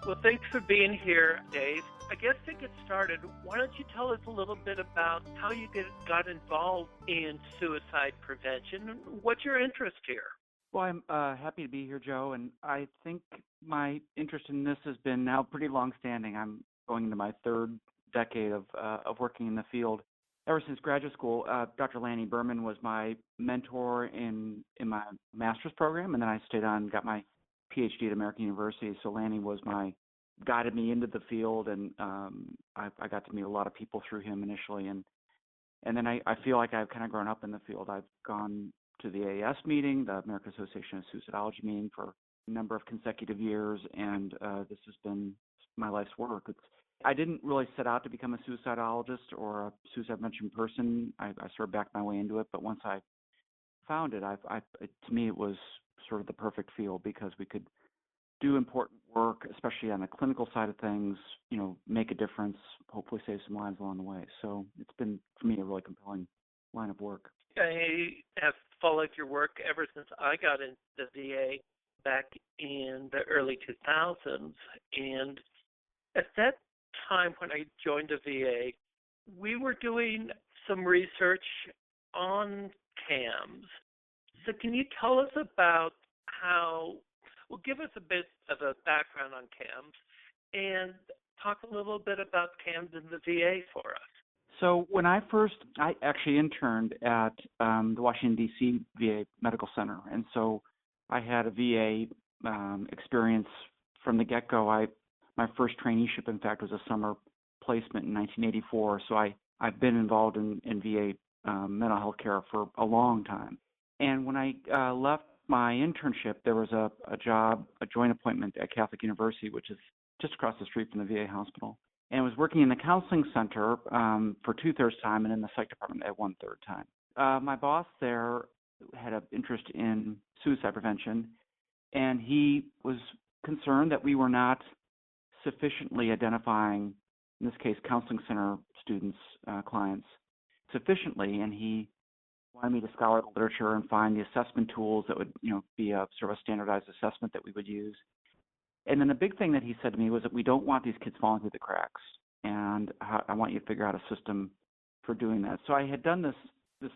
Well, thanks for being here, Dave. I guess to get started, why don't you tell us a little bit about how you got involved in suicide prevention and what's your interest here? Well, I'm happy to be here, Joe, and I think my interest in this has been now pretty long-standing. I'm going into my third decade of working in the field. Ever since graduate school, Dr. Lanny Berman was my mentor in my master's program, and then I stayed on, got my PhD at American University. So Lanny guided me into the field, and I got to meet a lot of people through him initially, and then I feel like I've kind of grown up in the field. I've gone to the AAS meeting, the American Association of Suicidology meeting, for a number of consecutive years, and this has been my life's work. I didn't really set out to become a suicidologist or a suicide prevention person. I sort of backed my way into it, but once I found it, to me it was sort of the perfect field because we could do important work, especially on the clinical side of things, make a difference, hopefully save some lives along the way. So it's been, for me, a really compelling line of work. I have followed your work ever since I got into the VA back in the early 2000s. And at that time when I joined the VA, we were doing some research on CAMs. So can you tell us about give us a bit of a background on CAMs and talk a little bit about CAMs in the VA for us. So when I actually interned at the Washington, D.C. VA Medical Center, and so I had a VA experience from the get-go. My first traineeship, in fact, was a summer placement in 1984, so I've been involved in VA mental health care for a long time. And when I left my internship, there was a joint appointment at Catholic University, which is just across the street from the VA hospital. And I was working in the counseling center for 2/3 time and in the psych department at 1/3 time. My boss there had an interest in suicide prevention, and he was concerned that we were not sufficiently identifying, in this case, counseling center students, clients, sufficiently, and he wanted me to scour the literature and find the assessment tools that would, be a sort of a standardized assessment that we would use. And then the big thing that he said to me was that we don't want these kids falling through the cracks, and I want you to figure out a system for doing that. So I had done this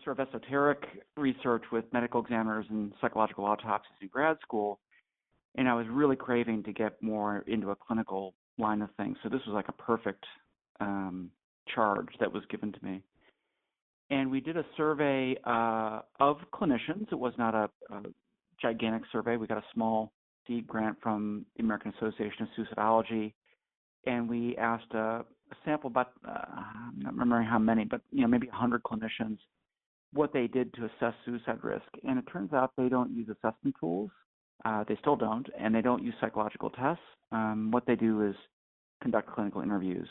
sort of esoteric research with medical examiners and psychological autopsies in grad school, and I was really craving to get more into a clinical line of things. So this was like a perfect charge that was given to me. And we did a survey of clinicians. It was not a gigantic survey. We got a small seed grant from the American Association of Suicidology, and we asked a sample, about I'm not remembering how many, but maybe 100 clinicians, what they did to assess suicide risk. And it turns out they don't use assessment tools. They still don't, and they don't use psychological tests. What they do is conduct clinical interviews.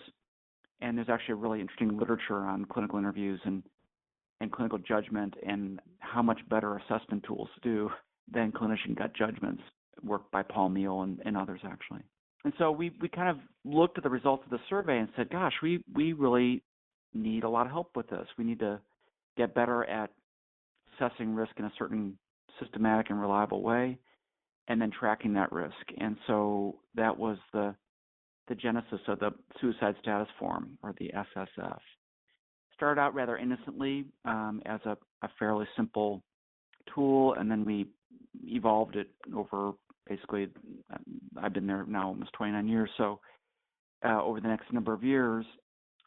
And there's actually a really interesting literature on clinical interviews and clinical judgment and how much better assessment tools do than clinician gut judgments, work by Paul Meehl and others, actually. And so we kind of looked at the results of the survey and said, gosh, we really need a lot of help with this. We need to get better at assessing risk in a certain systematic and reliable way and then tracking that risk. And so that was the genesis of the Suicide Status Form, or the SSF. Started out rather innocently as a fairly simple tool, and then we evolved it over, basically, I've been there now almost 29 years, so over the next number of years,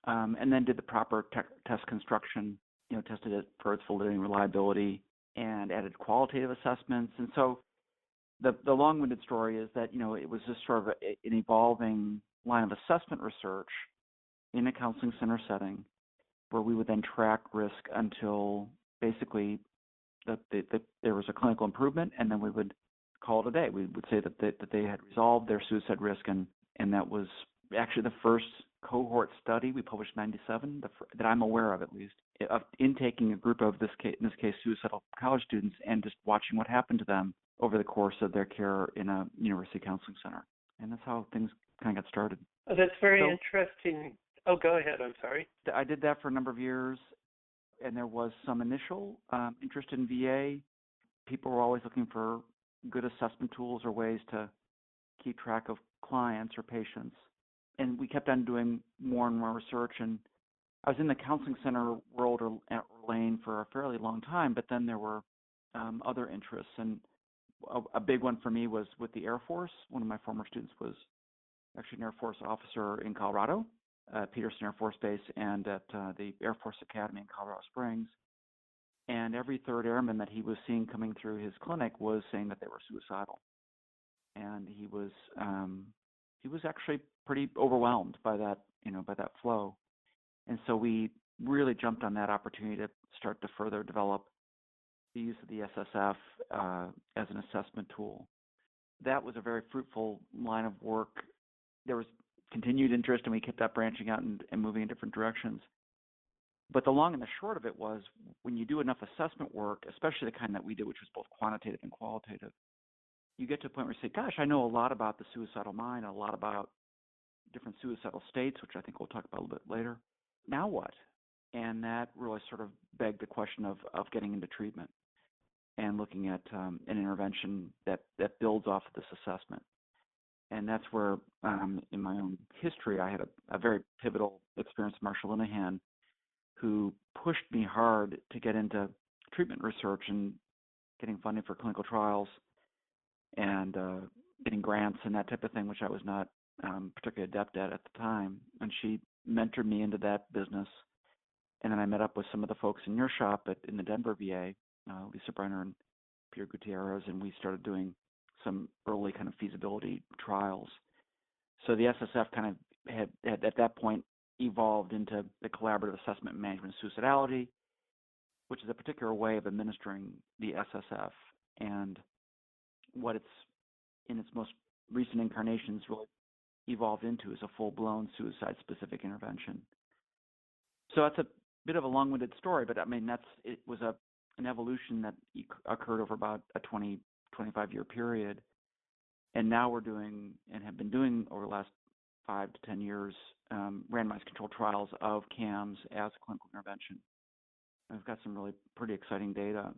and then did the proper test construction, tested it for its validity and reliability, and added qualitative assessments. And so the long-winded story is that, it was just sort of an evolving line of assessment research in a counseling center setting, where we would then track risk until basically that there was a clinical improvement, and then we would call it a day. We would say that they had resolved their suicide risk, and that was actually the first cohort study we published in '97 that I'm aware of, at least, of intaking a group of in this case suicidal college students and just watching what happened to them over the course of their care in a university counseling center. And that's how things kind of got started. Oh, that's very interesting. Oh, go ahead. I'm sorry. I did that for a number of years, and there was some initial interest in VA. People were always looking for good assessment tools or ways to keep track of clients or patients. And we kept on doing more and more research. And I was in the counseling center world at Lane for a fairly long time, but then there were other interests. And a big one for me was with the Air Force. One of my former students was actually an Air Force officer in Colorado, Peterson Air Force Base, and at the Air Force Academy in Colorado Springs. And every third airman that he was seeing coming through his clinic was saying that they were suicidal. And he was actually pretty overwhelmed by that, by that flow. And so we really jumped on that opportunity to start to further develop the use of the SSF as an assessment tool. That was a very fruitful line of work. There was continued interest, and we kept that branching out and moving in different directions. But the long and the short of it was, when you do enough assessment work, especially the kind that we did, which was both quantitative and qualitative, you get to a point where you say, gosh, I know a lot about the suicidal mind, a lot about different suicidal states, which I think we'll talk about a little bit later. Now what? And that really sort of begged the question of getting into treatment and looking at an intervention that builds off of this assessment. And that's where, in my own history, I had a very pivotal experience with Marshall Linehan, who pushed me hard to get into treatment research and getting funding for clinical trials and getting grants and that type of thing, which I was not particularly adept at the time. And she mentored me into that business. And then I met up with some of the folks in your shop in the Denver VA, Lisa Brenner and Peter Gutierrez, and we started doing some early kind of feasibility trials. So the SSF kind of had at that point evolved into the collaborative assessment and management of suicidality, which is a particular way of administering the SSF. And what it's, in its most recent incarnations, really evolved into is a full-blown suicide-specific intervention. So that's a bit of a long-winded story, but I mean, it was an evolution that occurred over about a 25-year period. And now we're doing, and have been doing over the last 5 to 10 years, randomized controlled trials of CAMS as a clinical intervention. I've got some really pretty exciting data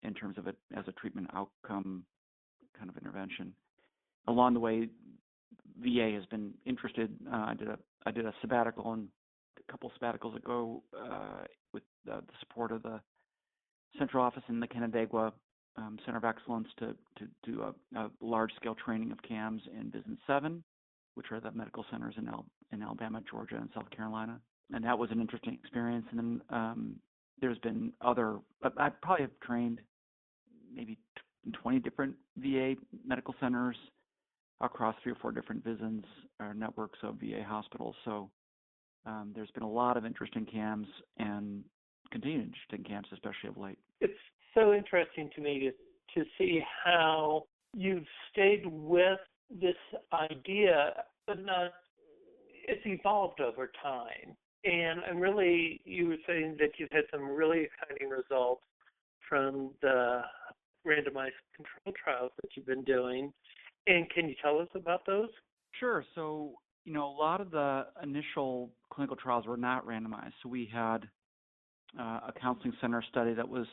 in terms of it as a treatment outcome kind of intervention. Along the way, VA has been interested. I did a sabbatical and a couple sabbaticals ago with the support of the central office in the Canandaigua Center of Excellence to do a large-scale training of CAMS in Business 7, which are the medical centers in Alabama, Georgia, and South Carolina. And that was an interesting experience. And then there's been I probably have trained maybe 20 different VA medical centers across 3 or 4 different VISNs or networks of VA hospitals. So there's been a lot of interest in CAMS and continued interest in CAMS, especially of late. It's so interesting to me to see how you've stayed with this idea, but it's evolved over time. And really, you were saying that you've had some really exciting results from the randomized control trials that you've been doing. And can you tell us about those? Sure. So, a lot of the initial clinical trials were not randomized. So we had a counseling center study that was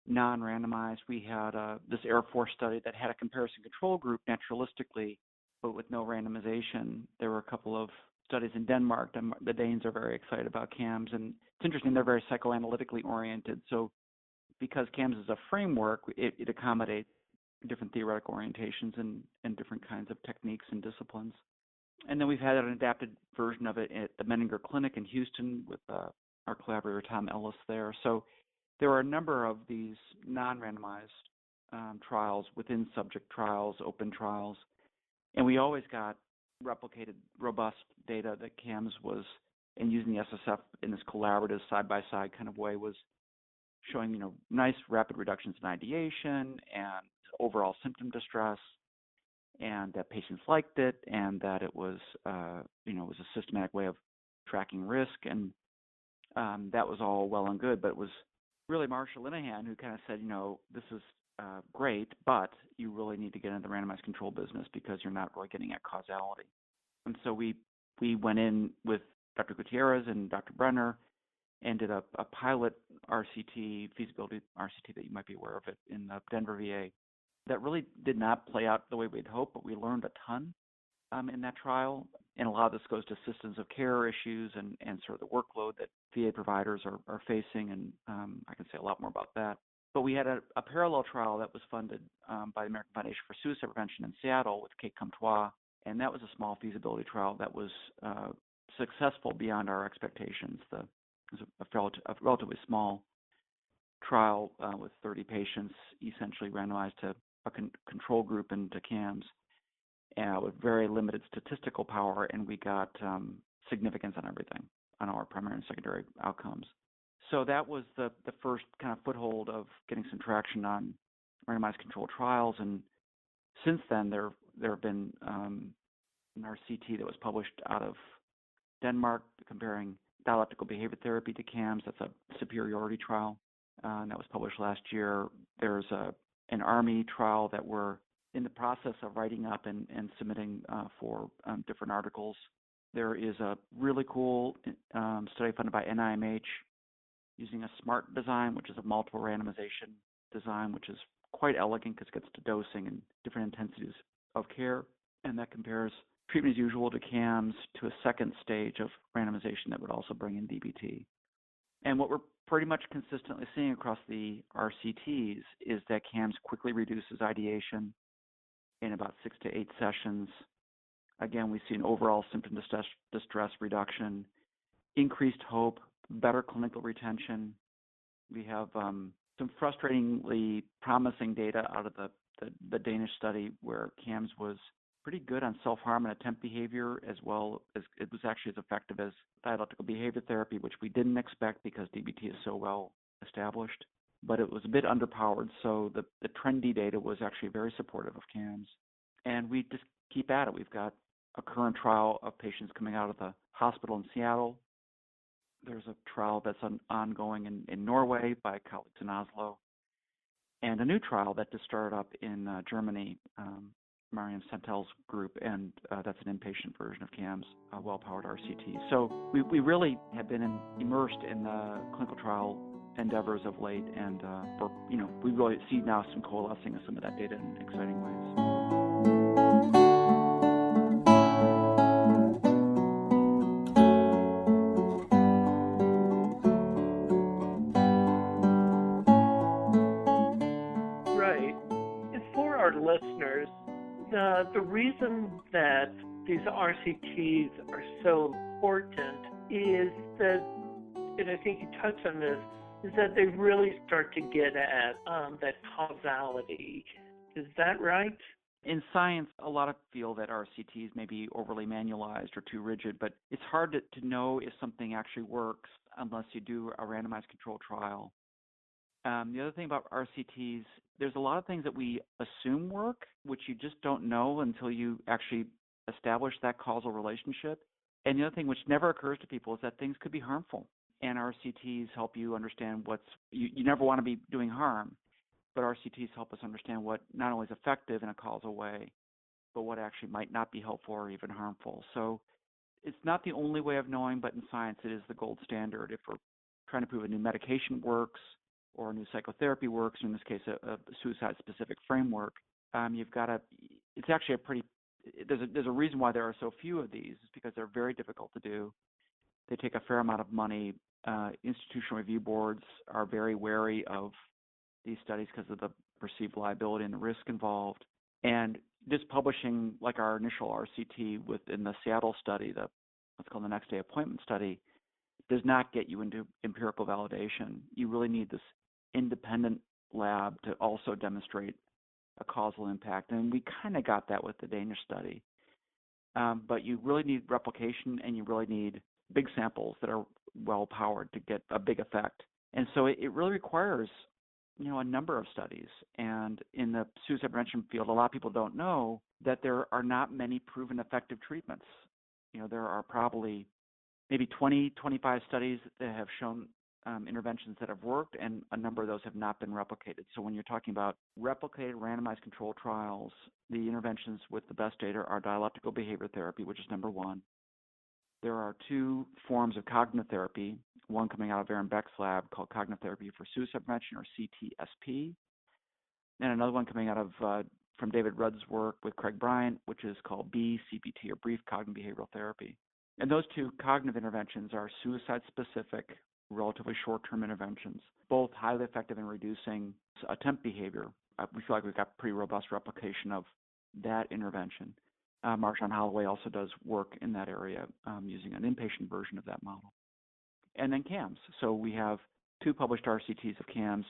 non-randomized. We had this Air Force study that had a comparison control group naturalistically, but with no randomization. There were a couple of studies in Denmark. The Danes are very excited about CAMS, and it's interesting, they're very psychoanalytically oriented. So because CAMS is a framework, it accommodates different theoretical orientations and different kinds of techniques and disciplines. And then we've had an adapted version of it at the Menninger Clinic in Houston with our collaborator Tom Ellis there. So there are a number of these non-randomized trials within subject trials, open trials, and we always got replicated robust data that CAMS was, and using the SSF in this collaborative side-by-side kind of way, was showing, nice rapid reductions in ideation and overall symptom distress, and that patients liked it, and that it was, was a systematic way of tracking risk, and that was all well and good. But it was really Marshall Linehan who kind of said, this is great, but you really need to get into the randomized control business because you're not really getting at causality. And so we went in with Dr. Gutierrez and Dr. Brenner and did a pilot RCT, feasibility RCT that you might be aware of it in the Denver VA, that really did not play out the way we'd hoped, but we learned a ton in that trial. And a lot of this goes to systems of care issues and sort of the workload that VA providers are facing, and I can say a lot more about that. But we had a parallel trial that was funded by the American Foundation for Suicide Prevention in Seattle with Kate Comtois, and that was a small feasibility trial that was successful beyond our expectations. It was a relatively small trial with 30 patients, essentially randomized to a control group and to CAMS, with very limited statistical power, and we got significance on everything, on our primary and secondary outcomes. So that was the first kind of foothold of getting some traction on randomized controlled trials, and since then there have been an RCT that was published out of Denmark comparing dialectical behavior therapy to CAMS. That's a superiority trial, and that was published last year. There's an Army trial that we're in the process of writing up and submitting for different articles. There is a really cool study funded by NIMH using a SMART design, which is a multiple randomization design, which is quite elegant because it gets to dosing and different intensities of care, and that compares treatment as usual to CAMS to a second stage of randomization that would also bring in DBT. And what we're pretty much consistently seeing across the RCTs is that CAMS quickly reduces ideation in about 6 to 8 sessions. Again, we see an overall symptom distress reduction, increased hope, better clinical retention. We have some frustratingly promising data out of the Danish study where CAMS was pretty good on self-harm and attempt behavior, as well as it was actually as effective as dialectical behavior therapy, which we didn't expect because DBT is so well established. But it was a bit underpowered, so the trendy data was actually very supportive of CAMS. And we just keep at it. We've got a current trial of patients coming out of the hospital in Seattle. There's a trial that's ongoing in Norway by colleagues in Oslo, and a new trial that just started up in Germany, Mariam Sentel's group, and that's an inpatient version of CAMS, a well-powered RCT. So we really have been immersed in the clinical trial endeavors of late, and we really see now some coalescing of some of that data in exciting ways. Right. And for our listeners, the reason that these RCTs are so important is that, and I think you touched on this, is that they really start to get at that causality. Is that right? In science, a lot of feel that RCTs may be overly manualized or too rigid, but it's hard to know if something actually works unless you do a randomized controlled trial. The other thing about RCTs, there's a lot of things that we assume work, which you just don't know until you actually establish that causal relationship. And the other thing which never occurs to people is that things could be harmful. And RCTs help you understand you never want to be doing harm, but RCTs help us understand what not only is effective in a causal way, but what actually might not be helpful or even harmful. So it's not the only way of knowing, but in science it is the gold standard. If we're trying to prove a new medication works or a new psychotherapy works, or in this case a suicide-specific framework, it's actually there's a reason why there are so few of these, is because they're very difficult to do. They take a fair amount of money. Institutional review boards are very wary of these studies because of the perceived liability and the risk involved. And just publishing like our initial RCT within the Seattle study, what's called the next day appointment study, does not get you into empirical validation. You really need this independent lab to also demonstrate a causal impact. And we kind of got that with the Danish study. But you really need replication, and you really need big samples that are well powered to get a big effect. And so it really requires, a number of studies. And in the suicide prevention field, a lot of people don't know that there are not many proven effective treatments. There are probably maybe 20, 25 studies that have shown interventions that have worked, and a number of those have not been replicated. So when you're talking about replicated randomized controlled trials, the interventions with the best data are dialectical behavior therapy, which is number one. There are two forms of cognitive therapy, one coming out of Aaron Beck's lab called Cognitive Therapy for Suicide Prevention, or CTSP, and another one coming out of from David Rudd's work with Craig Bryant, which is called BCBT, or Brief Cognitive Behavioral Therapy. And those two cognitive interventions are suicide-specific, relatively short-term interventions, both highly effective in reducing attempt behavior. We feel like we've got pretty robust replication of that intervention. Marjan Holloway also does work in that area using an inpatient version of that model. And then CAMS. So we have 2 published RCTs of CAMS,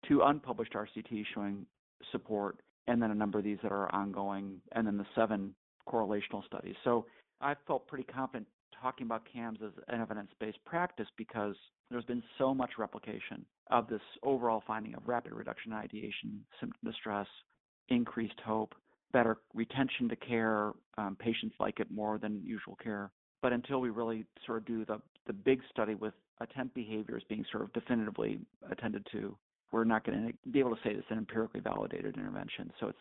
2 unpublished RCTs showing support, and then a number of these that are ongoing, and then the 7 correlational studies. So I felt pretty confident talking about CAMS as an evidence-based practice because there's been so much replication of this overall finding of rapid reduction in ideation, symptom distress, increased hope, better retention to care. Patients like it more than usual care. But until we really sort of do the big study with attempt behaviors being sort of definitively attended to, we're not going to be able to say this is an empirically validated intervention. So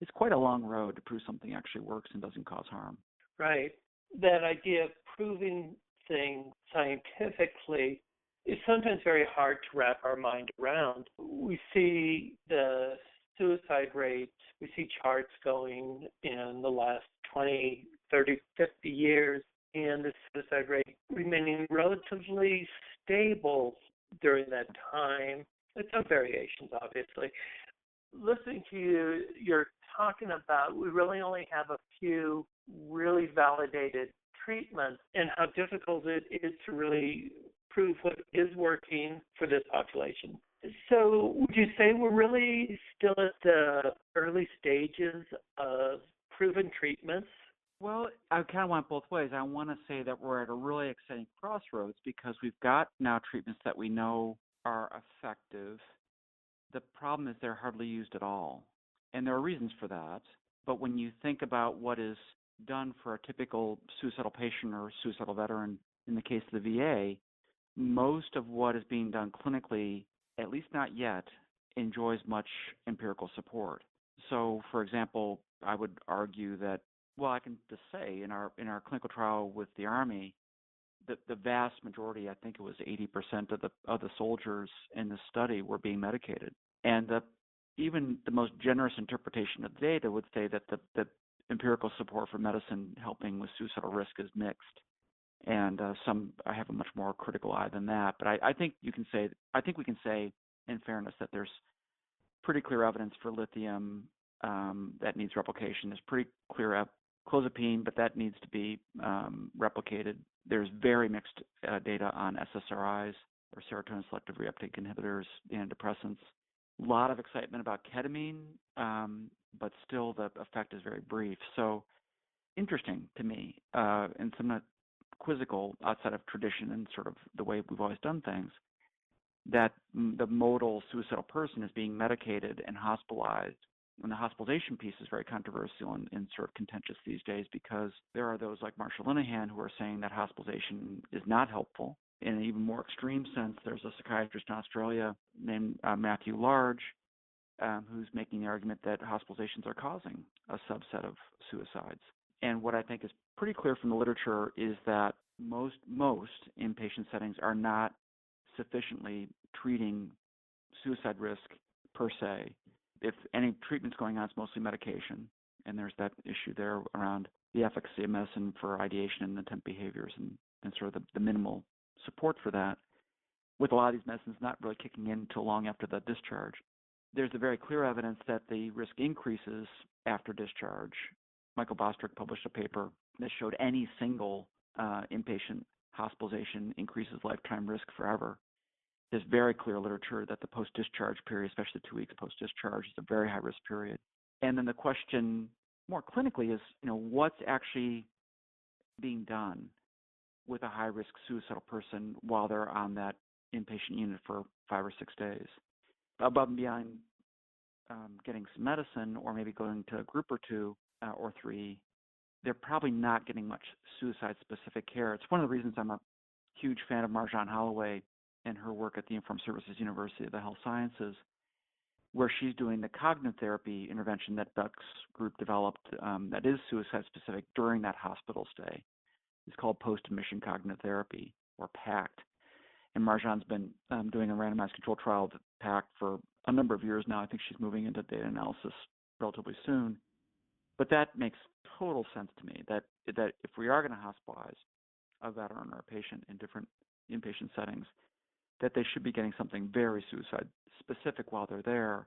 it's quite a long road to prove something actually works and doesn't cause harm. Right. That idea of proving things scientifically is sometimes very hard to wrap our mind around. We see the suicide rate, we see charts going in the last 20, 30, 50 years, and the suicide rate remaining relatively stable during that time. With some variations, obviously. Listening to you, you're talking about we really only have a few really validated treatments and how difficult it is to really prove what is working for this population. So would you say we're really still at the early stages of proven treatments? Well, I kind of want both ways. I want to say that we're at a really exciting crossroads because we've got now treatments that we know are effective. The problem is they're hardly used at all. And there are reasons for that. But when you think about what is done for a typical suicidal patient or suicidal veteran, in the case of the VA, most of what is being done clinically, at least not yet, enjoys much empirical support. So, for example, I would argue that, well, I can just say in our clinical trial with the Army, the vast majority, I think it was 80% of the soldiers in the study were being medicated. And even the most generous interpretation of the data would say that the empirical support for medicine helping with suicidal risk is mixed. And I have a much more critical eye than that. But I think we can say, in fairness, that there's pretty clear evidence for lithium that needs replication. There's pretty clear clozapine, but that needs to be replicated. There's very mixed data on SSRIs, or serotonin selective reuptake inhibitors, antidepressants. A lot of excitement about ketamine, but still the effect is very brief. So interesting to me, and somewhat quizzical outside of tradition and sort of the way we've always done things, that the modal suicidal person is being medicated and hospitalized. And the hospitalization piece is very controversial and sort of contentious these days because there are those like Marshall Linehan who are saying that hospitalization is not helpful. In an even more extreme sense, there's a psychiatrist in Australia named Matthew Large who's making the argument that hospitalizations are causing a subset of suicides. And what I think is pretty clear from the literature is that most inpatient settings are not sufficiently treating suicide risk per se. If any treatment's going on, it's mostly medication, and there's that issue there around the efficacy of medicine for ideation and attempt behaviors and sort of the minimal support for that, with a lot of these medicines not really kicking in until long after the discharge. There's a very clear evidence that the risk increases after discharge. Michael Bostrick published a paper that showed any single inpatient hospitalization increases lifetime risk forever. There's very clear literature that the post-discharge period, especially 2 weeks post-discharge, is a very high-risk period. And then the question more clinically is, what's actually being done with a high-risk suicidal person while they're on that inpatient unit for 5 or 6 days? Above and beyond getting some medicine or maybe going to a group or 2 or 3, they're probably not getting much suicide-specific care. It's one of the reasons I'm a huge fan of Marjan Holloway and her work at the Informed Services University of the Health Sciences, where she's doing the cognitive therapy intervention that Buck's group developed that is suicide-specific during that hospital stay. It's called post-admission cognitive therapy, or PACT. And Marjan's been doing a randomized control trial of PACT for a number of years now. I think she's moving into data analysis relatively soon. But that makes total sense to me, that if we are going to hospitalize a veteran or a patient in different inpatient settings, that they should be getting something very suicide specific while they're there.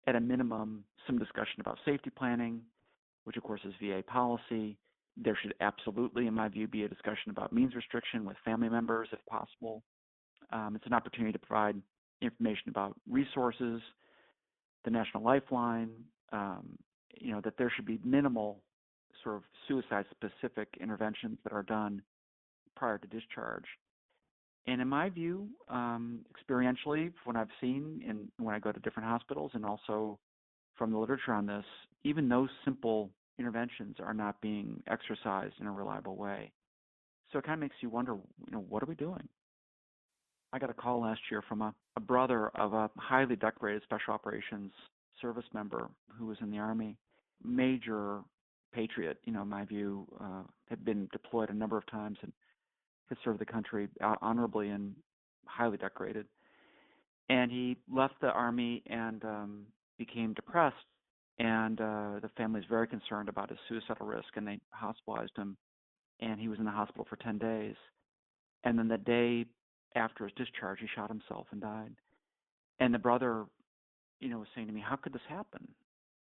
At a minimum, some discussion about safety planning, which of course is VA policy. There should absolutely, in my view, be a discussion about means restriction with family members if possible. It's an opportunity to provide information about resources, the National Lifeline, that there should be minimal sort of suicide-specific interventions that are done prior to discharge. And in my view, experientially, when I've seen and when I go to different hospitals and also from the literature on this, even those simple interventions are not being exercised in a reliable way. So it kind of makes you wonder, what are we doing? I got a call last year from a brother of a highly decorated special operations service member who was in the Army, major patriot, in my view, had been deployed a number of times and had served the country honorably and highly decorated. And he left the Army and became depressed, and the family is very concerned about his suicidal risk, and they hospitalized him, and he was in the hospital for 10 days. And then the day after his discharge, he shot himself and died. And the brother, was saying to me, how could this happen?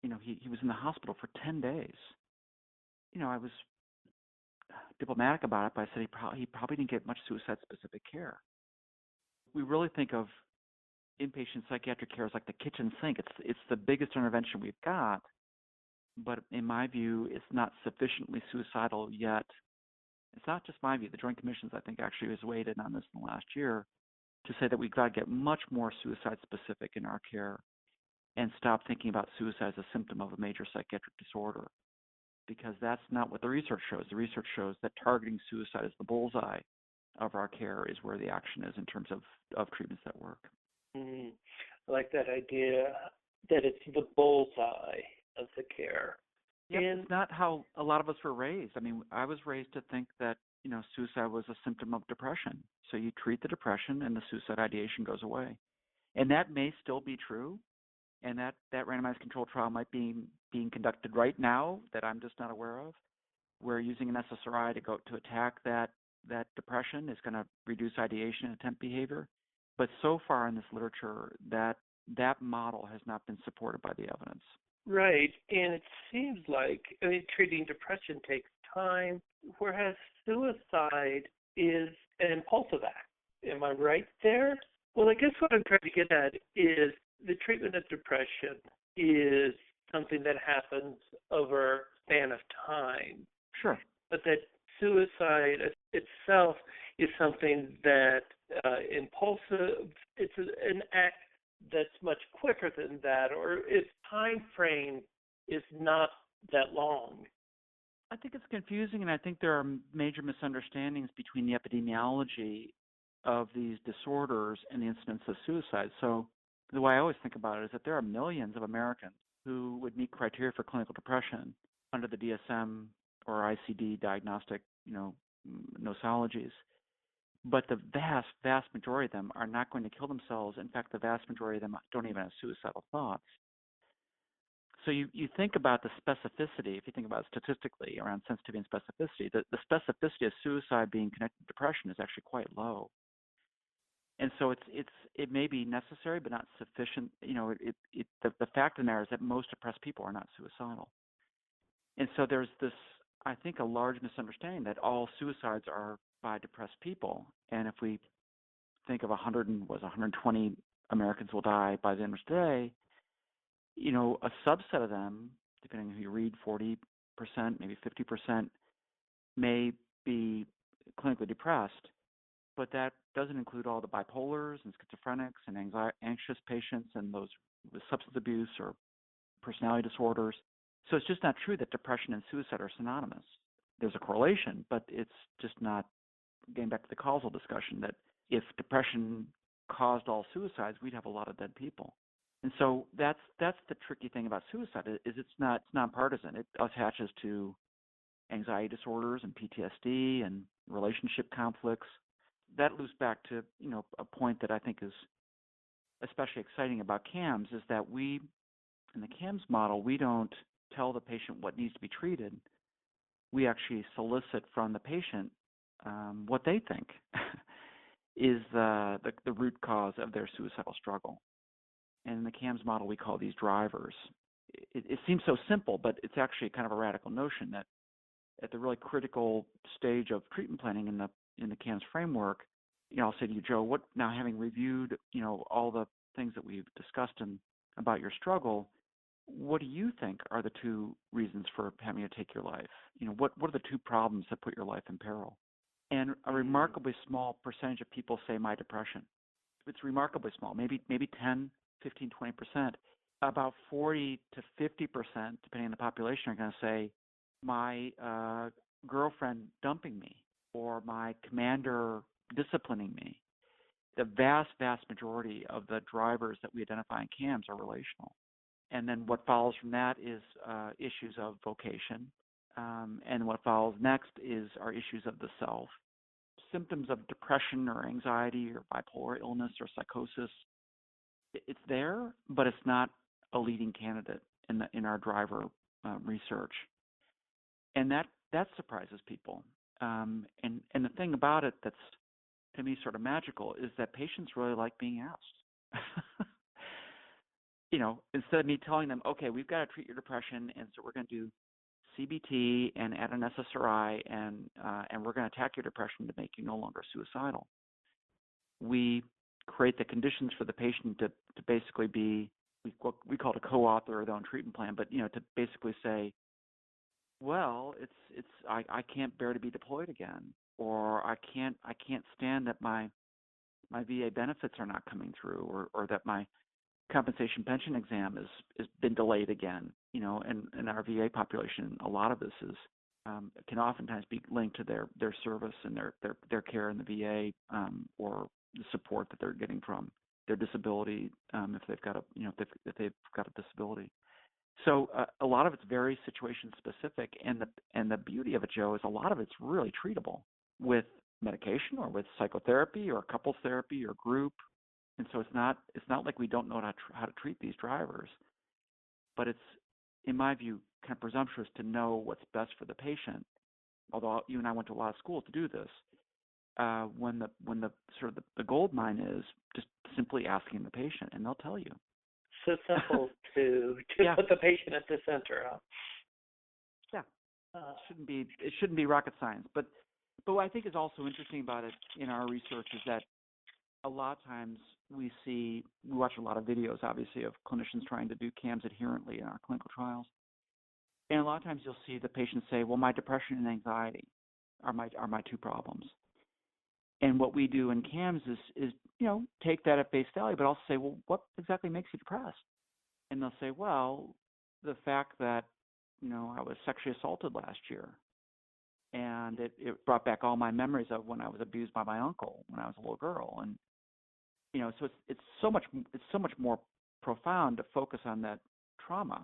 He was in the hospital for 10 days. I was diplomatic about it, but I said he probably didn't get much suicide-specific care. We really think of inpatient psychiatric care as like the kitchen sink. It's the biggest intervention we've got, but in my view, it's not sufficiently suicidal yet. It's not just my view. The Joint Commissions, I think, actually has weighed in on this in the last year to say that we've got to get much more suicide-specific in our care and stop thinking about suicide as a symptom of a major psychiatric disorder, because that's not what the research shows. The research shows that targeting suicide as the bullseye of our care is where the action is in terms of treatments that work. I like that idea that it's the bullseye of the care. Yeah, it's not how a lot of us were raised. I mean, I was raised to think that, suicide was a symptom of depression. So you treat the depression and the suicide ideation goes away. And that may still be true. And that randomized controlled trial might be being conducted right now that I'm just not aware of. We're using an SSRI to attack that depression is going to reduce ideation and attempt behavior. But so far in this literature, that model has not been supported by the evidence. Right. And it seems like treating depression takes time, whereas suicide is an impulsive act. Am I right there? Well, I guess what I'm trying to get at is the treatment of depression is something that happens over a span of time. Sure. But that suicide itself is something that impulsive, it's an act that's much quicker than that, or its time frame is not that long. I think it's confusing, and I think there are major misunderstandings between the epidemiology of these disorders and the incidence of suicide. So the way I always think about it is that there are millions of Americans who would meet criteria for clinical depression under the DSM or ICD diagnostic, nosologies. But the vast, vast majority of them are not going to kill themselves. In fact, the vast majority of them don't even have suicidal thoughts. So you think about the specificity, if you think about it statistically around sensitivity and specificity, the specificity of suicide being connected to depression is actually quite low. And so it may be necessary but not sufficient. The fact of the matter is that most depressed people are not suicidal. And so there's this, I think, a large misunderstanding that all suicides are by depressed people. And if we think of 120 Americans will die by the end of today, a subset of them, depending on who you read, 40%, maybe 50%, may be clinically depressed. But that doesn't include all the bipolars and schizophrenics and anxious patients and those with substance abuse or personality disorders. So it's just not true that depression and suicide are synonymous. There's a correlation, but it's just not, getting back to the causal discussion, that if depression caused all suicides, we'd have a lot of dead people. And so that's the tricky thing about suicide is it's nonpartisan. It attaches to anxiety disorders and PTSD and relationship conflicts. That loops back to a point that I think is especially exciting about CAMS is that in the CAMS model, we don't tell the patient what needs to be treated. We actually solicit from the patient what they think is the root cause of their suicidal struggle. And in the CAMS model, we call these drivers. It seems so simple, but it's actually kind of a radical notion that at the really critical stage of treatment planning in the CAMS framework, I'll say to you, Joe, now having reviewed, all the things that we've discussed about your struggle, what do you think are the two reasons for having to take your life? What are the two problems that put your life in peril? And a remarkably small percentage of people say my depression. It's remarkably small, maybe 10, 15, 20%. About 40 to 50%, depending on the population, are going to say my girlfriend dumping me or my commander disciplining me. The vast, vast majority of the drivers that we identify in CAMS are relational. And then what follows from that is issues of vocation. And what follows next are issues of the self. Symptoms of depression or anxiety or bipolar illness or psychosis, it's there, but it's not a leading candidate in our driver research. And that surprises people. And the thing about it that's, to me, sort of magical is that patients really like being asked. Instead of me telling them, okay, we've got to treat your depression, and so we're going to do CBT and add an SSRI, and we're going to attack your depression to make you no longer suicidal. We create the conditions for the patient to basically be, we call it a co-author of their own treatment plan, but to basically say, well, I can't bear to be deployed again, or I can't stand that my VA benefits are not coming through, or that my compensation pension exam has been delayed again. And in our VA population, a lot of this can oftentimes be linked to their service and their care in the VA, or the support that they're getting from their disability, if they've got a disability. So a lot of it's very situation specific, and the beauty of it, Joe, is a lot of it's really treatable with medication or with psychotherapy or couples therapy or group. And so it's not like we don't know how to treat these drivers, but it's, in my view, kind of presumptuous to know what's best for the patient. Although you and I went to a lot of schools to do this, when the sort of the gold mine is just simply asking the patient, and they'll tell you. So simple to Yeah. put the patient at the center. Yeah, it shouldn't be rocket science. But what I think is also interesting about it in our research is that a lot of times we watch a lot of videos, obviously, of clinicians trying to do CAMS adherently in our clinical trials. And a lot of times you'll see the patients say, well, my depression and anxiety are my two problems. And what we do in CAMS is take that at face value, but also say, well, what exactly makes you depressed? And they'll say, well, the fact that, I was sexually assaulted last year. And it brought back all my memories of when I was abused by my uncle when I was a little girl. And, so it's so much more profound to focus on that trauma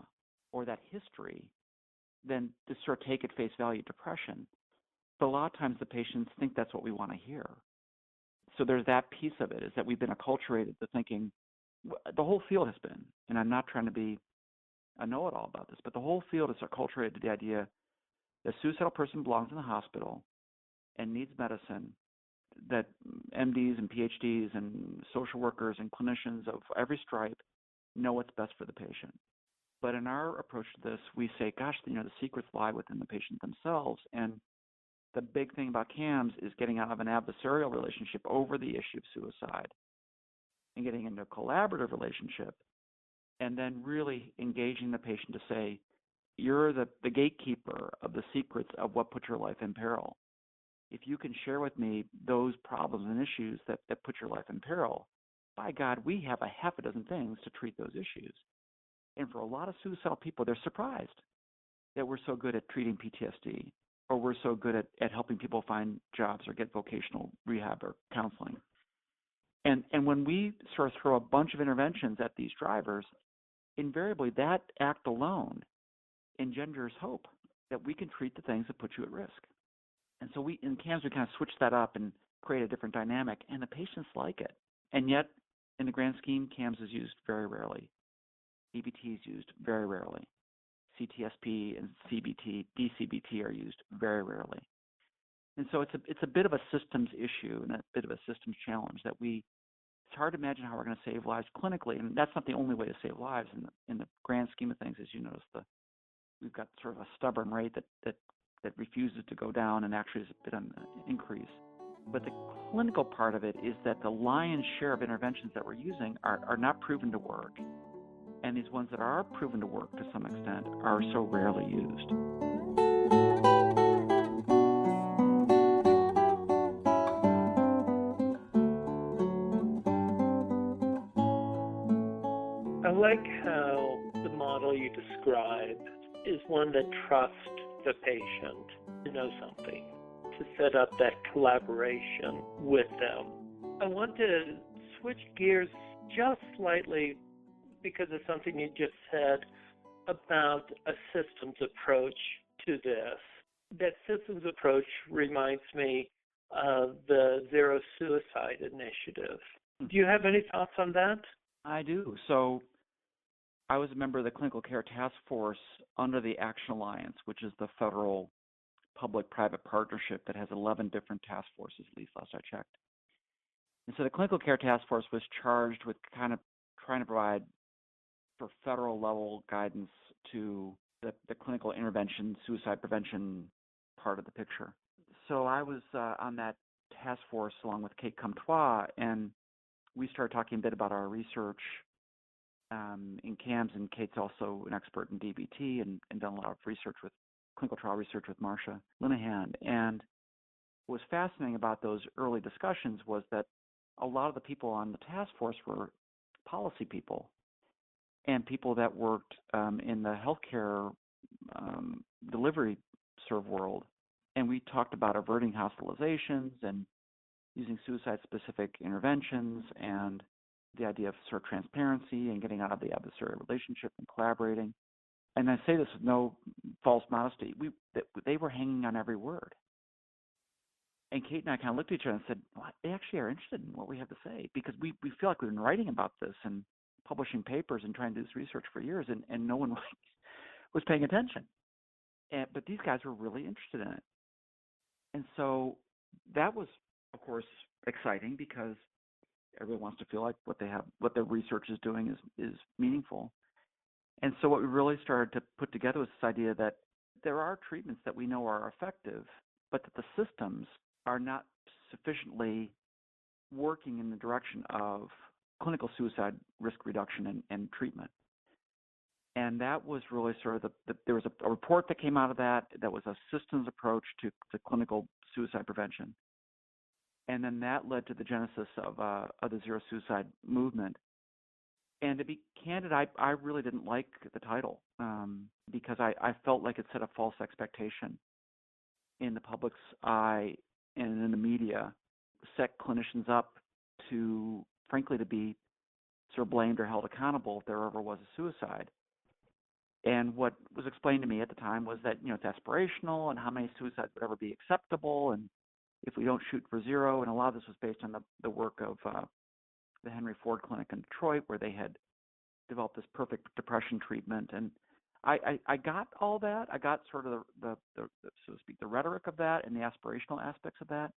or that history than to sort of take at face value depression. But a lot of times the patients think that's what we want to hear. So there's that piece of it, is that we've been acculturated to thinking, the whole field has been, and I'm not trying to be a know-it-all about this, but the whole field is acculturated to the idea that a suicidal person belongs in the hospital and needs medicine, that MDs and PhDs and social workers and clinicians of every stripe know what's best for the patient. But in our approach to this, we say, gosh, the secrets lie within the patient themselves. And the big thing about CAMS is getting out of an adversarial relationship over the issue of suicide and getting into a collaborative relationship, and then really engaging the patient to say, you're the gatekeeper of the secrets of what put your life in peril. If you can share with me those problems and issues that put your life in peril, by God, we have a half a dozen things to treat those issues. And for a lot of suicidal people, they're surprised that we're so good at treating PTSD, or we're so good at helping people find jobs or get vocational rehab or counseling. And when we sort of throw a bunch of interventions at these drivers, invariably that act alone engenders hope that we can treat the things that put you at risk. And so in CAMS, we kind of switch that up and create a different dynamic, and the patients like it. And yet In the grand scheme, CAMS is used very rarely. DBT is used very rarely. CTSP and DCBT are used very rarely. And so it's a bit of a systems issue and a bit of a systems challenge that it's hard to imagine how we're going to save lives clinically, and that's not the only way to save lives in the grand scheme of things. As you notice, we've got sort of a stubborn rate that refuses to go down and actually is a bit on an increase. But the clinical part of it is that the lion's share of interventions that we're using are not proven to work, and these ones that are proven to work to some extent are so rarely used. I like how the model you describe is one that trusts the patient to know something, to set up that collaboration with them. I want to switch gears just slightly because of something you just said about a systems approach to this. That systems approach reminds me of the Zero Suicide Initiative. Do you have any thoughts on that? I do. So I was a member of the Clinical Care Task Force under the Action Alliance, which is the federal public-private partnership that has 11 different task forces, at least last I checked. And so the Clinical Care Task Force was charged with kind of trying to provide for federal level guidance to the clinical intervention, suicide prevention part of the picture. So I was on that task force along with Kate Comtois, and we started talking a bit about our research in CAMS, and Kate's also an expert in DBT and done a lot of research with clinical trial research with Marcia Linehan. And what was fascinating about those early discussions was that a lot of the people on the task force were policy people and people that worked in the healthcare delivery sort of world. And we talked about averting hospitalizations and using suicide-specific interventions and the idea of sort of transparency and getting out of the adversarial relationship and collaborating. And I say this with no false modesty. They were hanging on every word. And Kate and I kind of looked at each other and said, well, they actually are interested in what we have to say, because we feel like we've been writing about this and publishing papers and trying to do this research for years, and no one was paying attention. But these guys were really interested in it. And so that was, of course, exciting because everyone wants to feel like what their research is doing is meaningful. And so what we really started to put together was this idea that there are treatments that we know are effective, but that the systems are not sufficiently working in the direction of clinical suicide risk reduction and treatment. And that was really sort of there was a report that came out of that was a systems approach to clinical suicide prevention. And then that led to the genesis of the Zero Suicide movement. And to be candid, I really didn't like the title because I felt like it set a false expectation in the public's eye and in the media, set clinicians up to, frankly, to be sort of blamed or held accountable if there ever was a suicide. And what was explained to me at the time was that, it's aspirational and how many suicides would ever be acceptable, and if we don't shoot for zero. And a lot of this was based on the work of the Henry Ford Clinic in Detroit, where they had developed this perfect depression treatment. And I got all that. I got sort of the so to speak, the rhetoric of that and the aspirational aspects of that.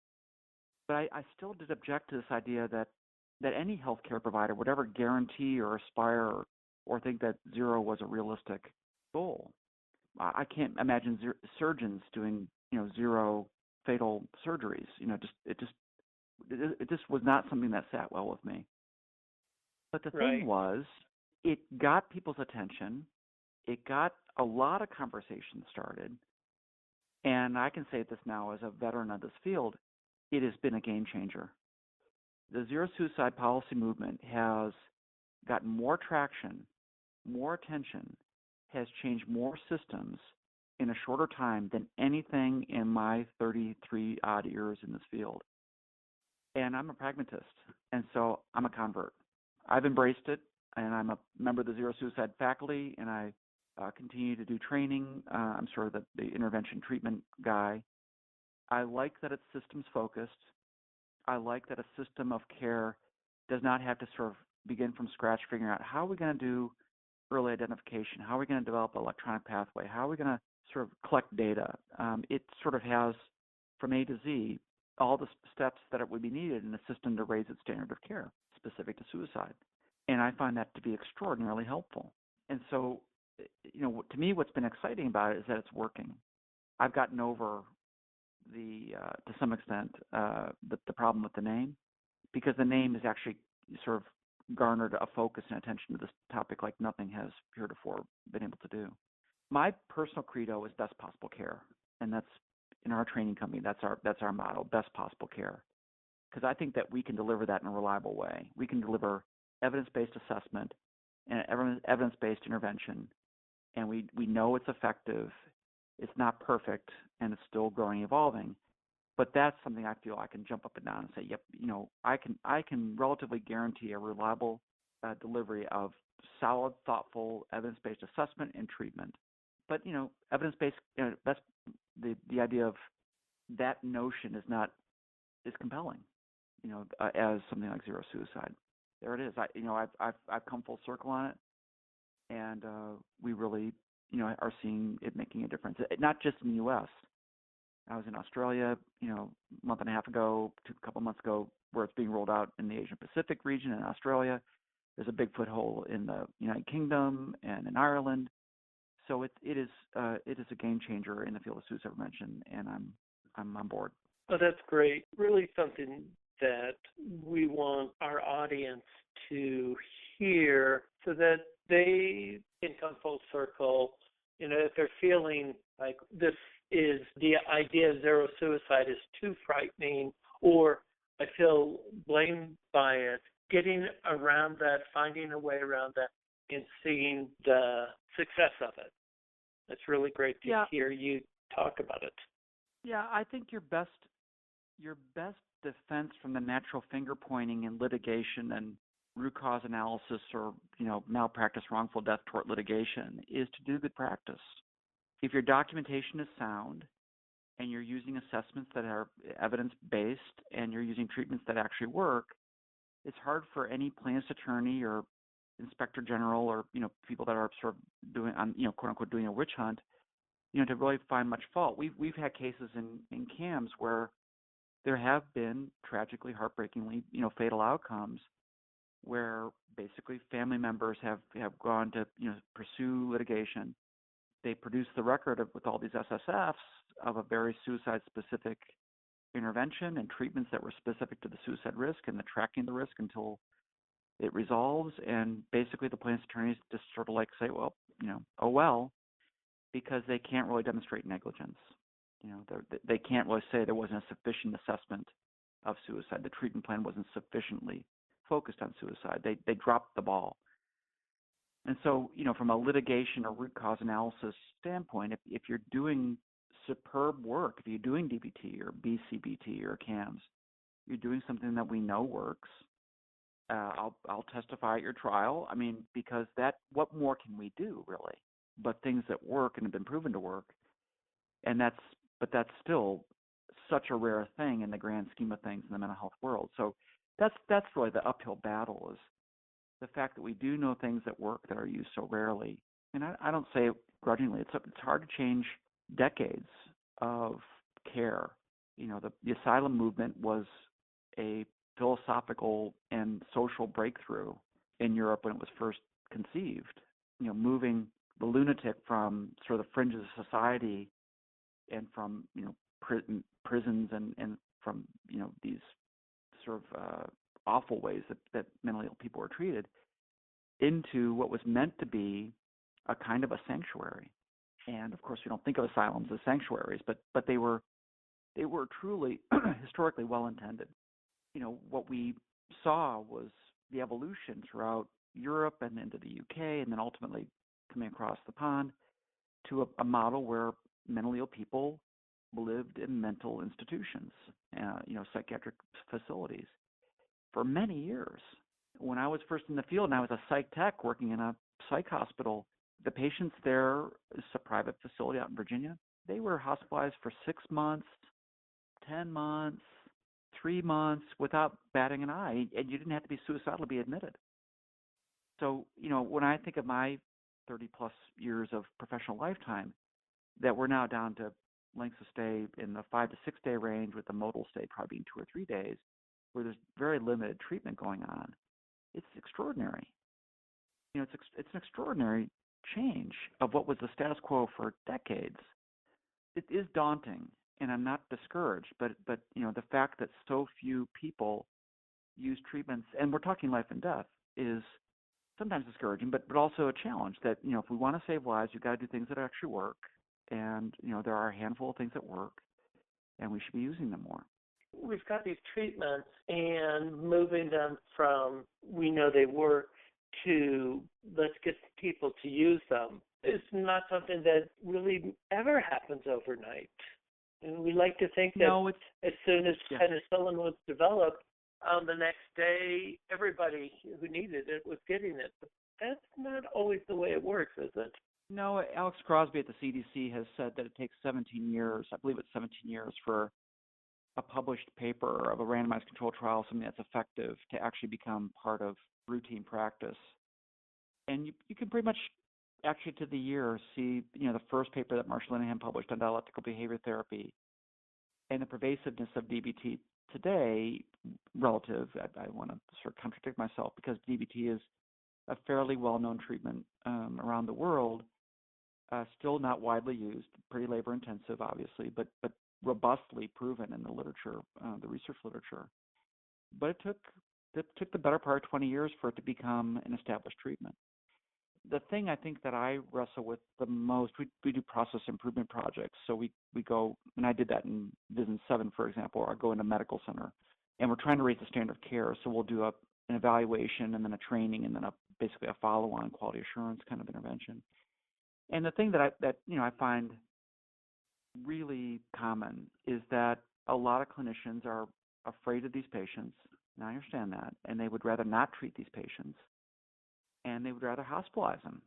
But I still did object to this idea that any healthcare provider would ever guarantee or aspire or think that zero was a realistic goal. I can't imagine surgeons doing, zero fatal surgeries. It just was not something that sat well with me. But the thing was, it got people's attention. It got a lot of conversation started. And I can say this now as a veteran of this field, it has been a game changer. The Zero Suicide policy movement has gotten more traction, more attention, has changed more systems in a shorter time than anything in my 33 odd years in this field. And I'm a pragmatist, and so I'm a convert. I've embraced it, and I'm a member of the Zero Suicide faculty, and I continue to do training. I'm sort of the intervention treatment guy. I like that it's systems focused. I like that a system of care does not have to sort of begin from scratch, figuring out how are we going to do early identification, how are we going to develop an electronic pathway, how are we going to sort of collect data. It sort of has, from A to Z, all the steps that it would be needed in a system to raise its standard of care specific to suicide. And I find that to be extraordinarily helpful. And so, to me, what's been exciting about it is that it's working. I've gotten over to some extent, the problem with the name, because the name is actually sort of garnered a focus and attention to this topic like nothing has heretofore been able to do. My personal credo is best possible care, and that's in our training company. That's our motto: best possible care, because I think that we can deliver that in a reliable way. We can deliver evidence-based assessment and evidence-based intervention, and we know it's effective. It's not perfect, and it's still growing, evolving. But that's something I feel I can jump up and down and say, yep, I can relatively guarantee a reliable delivery of solid, thoughtful, evidence-based assessment and treatment. But evidence-based, that's the idea of that notion is compelling. As something like zero suicide. There it is. I've come full circle on it, and we really are seeing it making a difference. Not just in the U.S. I was in Australia, a month and a half ago, a couple months ago, where it's being rolled out in the Asia Pacific region in Australia. There's a big foothold in the United Kingdom and in Ireland. So it is a game changer in the field of suicide prevention, and I'm on board. Oh, that's great. Really something that we want our audience to hear so that they can come full circle. If they're feeling like this is the idea of zero suicide is too frightening, or I feel blamed by it, getting around that, finding a way around that, and seeing the success of it. That's really great to hear you talk about it. Yeah, I think your best defense from the natural finger pointing and litigation and root cause analysis or malpractice, wrongful death, tort litigation is to do good practice. If your documentation is sound and you're using assessments that are evidence-based and you're using treatments that actually work, it's hard for any plaintiff's attorney or inspector general or people that are sort of doing quote unquote doing a witch hunt, to really find much fault. We've had cases in CAMS where there have been tragically, heartbreakingly, fatal outcomes where basically family members have gone to pursue litigation. They produce the record with all these SSFs of a very suicide-specific intervention and treatments that were specific to the suicide risk and the tracking the risk until it resolves. And basically the plaintiff's attorneys just sort of like say, well, oh well, because they can't really demonstrate negligence. They can't really say there wasn't a sufficient assessment of suicide. The treatment plan wasn't sufficiently focused on suicide. They dropped the ball. And so, from a litigation or root cause analysis standpoint, if you're doing superb work, if you're doing DBT or BCBT or CAMS, you're doing something that we know works. I'll testify at your trial. I mean, because what more can we do really? But things that work and have been proven to work, but that's still such a rare thing in the grand scheme of things in the mental health world. So that's really the uphill battle, is the fact that we do know things that work that are used so rarely. And I don't say it grudgingly. It's hard to change decades of care. The asylum movement was a philosophical and social breakthrough in Europe when it was first conceived. Moving the lunatic from sort of the fringes of society and from prisons and from these sort of awful ways that mentally ill people are treated into what was meant to be a kind of a sanctuary. And of course, we don't think of asylums as sanctuaries, but they were truly historically well intended. What we saw was the evolution throughout Europe and into the UK, and then ultimately coming across the pond to a model where mentally ill people lived in mental institutions, psychiatric facilities for many years. When I was first in the field and I was a psych tech working in a psych hospital, the patients there, it's a private facility out in Virginia, they were hospitalized for 6 months, 10 months, 3 months without batting an eye, and you didn't have to be suicidal to be admitted. So, when I think of my 30 plus years of professional lifetime, that we're now down to lengths of stay in the 5 to 6 day range, with the modal stay probably being 2 or 3 days, where there's very limited treatment going on. It's extraordinary. It's an extraordinary change of what was the status quo for decades. It is daunting, and I'm not discouraged, but the fact that so few people use treatments, and we're talking life and death, is sometimes discouraging, but also a challenge. That if we want to save lives, we've got to do things that actually work, and there are a handful of things that work, and we should be using them more. We've got these treatments, and moving them from we know they work to let's get people to use them is not something that really ever happens overnight. And we like to think that as soon as penicillin was developed, the next day everybody who needed it was getting it. But that's not always the way it works, is it? No, Alex Crosby at the CDC has said that it takes 17 years, I believe it's 17 years, for a published paper of a randomized controlled trial, something that's effective, to actually become part of routine practice. And you can pretty much, actually to the year, see the first paper that Marshall Linehan published on dialectical behavior therapy, and the pervasiveness of DBT today relative. I want to sort of contradict myself, because DBT is a fairly well-known treatment around the world, still not widely used, pretty labor-intensive, obviously, but robustly proven in the literature, the research literature. But it took the better part of 20 years for it to become an established treatment. The thing I think that I wrestle with the most, we do process improvement projects. So we go, and I did that in Vision 7, for example, or I go into a medical center, and we're trying to raise the standard of care. So we'll do an evaluation, and then a training, and then basically a follow-on quality assurance kind of intervention. And the thing that I find really common is that a lot of clinicians are afraid of these patients, and I understand that, and they would rather not treat these patients, and they would rather hospitalize them.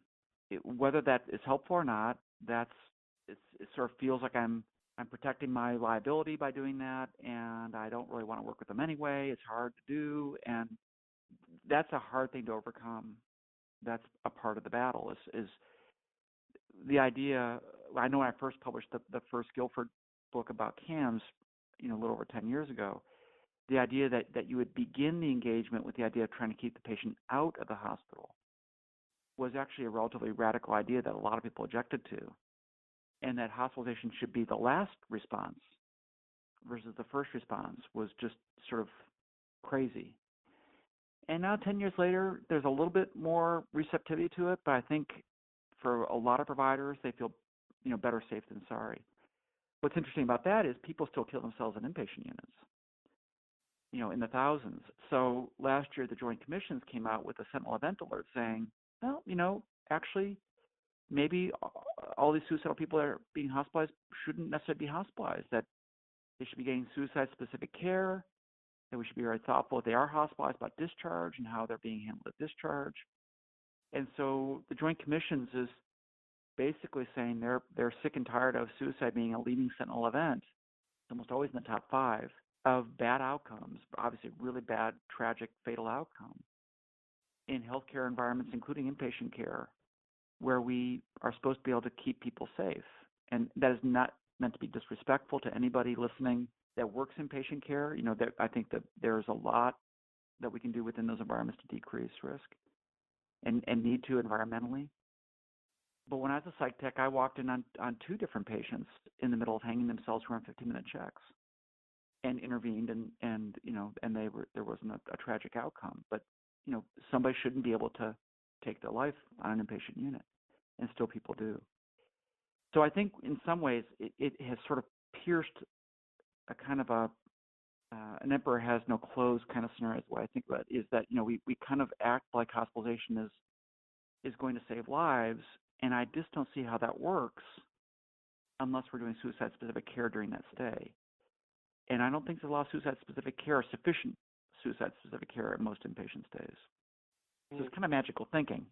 Whether that is helpful or not, it sort of feels like I'm protecting my liability by doing that, and I don't really want to work with them anyway. It's hard to do, and that's a hard thing to overcome. That's a part of the battle, is the idea. I know when I first published the first Guilford book about CAMS, a little over 10 years ago, the idea that you would begin the engagement with the idea of trying to keep the patient out of the hospital was actually a relatively radical idea that a lot of people objected to, and that hospitalization should be the last response versus the first response was just sort of crazy. And now 10 years later, there's a little bit more receptivity to it, but I think for a lot of providers, they feel better safe than sorry. What's interesting about that is people still kill themselves in inpatient units, in the thousands. So last year, the Joint Commissions came out with a sentinel event alert saying, well, actually, maybe all these suicidal people that are being hospitalized shouldn't necessarily be hospitalized, that they should be getting suicide-specific care, that we should be very thoughtful if they are hospitalized about discharge and how they're being handled at discharge. And so the Joint Commissions is basically saying they're sick and tired of suicide being a leading sentinel event, almost always in the top 5, of bad outcomes, obviously really bad, tragic, fatal outcome in healthcare environments, including inpatient care, where we are supposed to be able to keep people safe. And that is not meant to be disrespectful to anybody listening that works in patient care. I think that there's a lot that we can do within those environments to decrease risk and need to environmentally. But when I was a psych tech, I walked in on 2 different patients in the middle of hanging themselves who were on 15-minute checks, and intervened, and there wasn't a tragic outcome. But somebody shouldn't be able to take their life on an inpatient unit, and still people do. So I think in some ways it has sort of pierced a kind of an emperor has no clothes kind of scenario. Is what I think about is that we kind of act like hospitalization is going to save lives, and I just don't see how that works unless we're doing suicide-specific care during that stay. And I don't think there's a lot of suicide-specific care or sufficient suicide-specific care at most inpatient stays. So it's kind of magical thinking.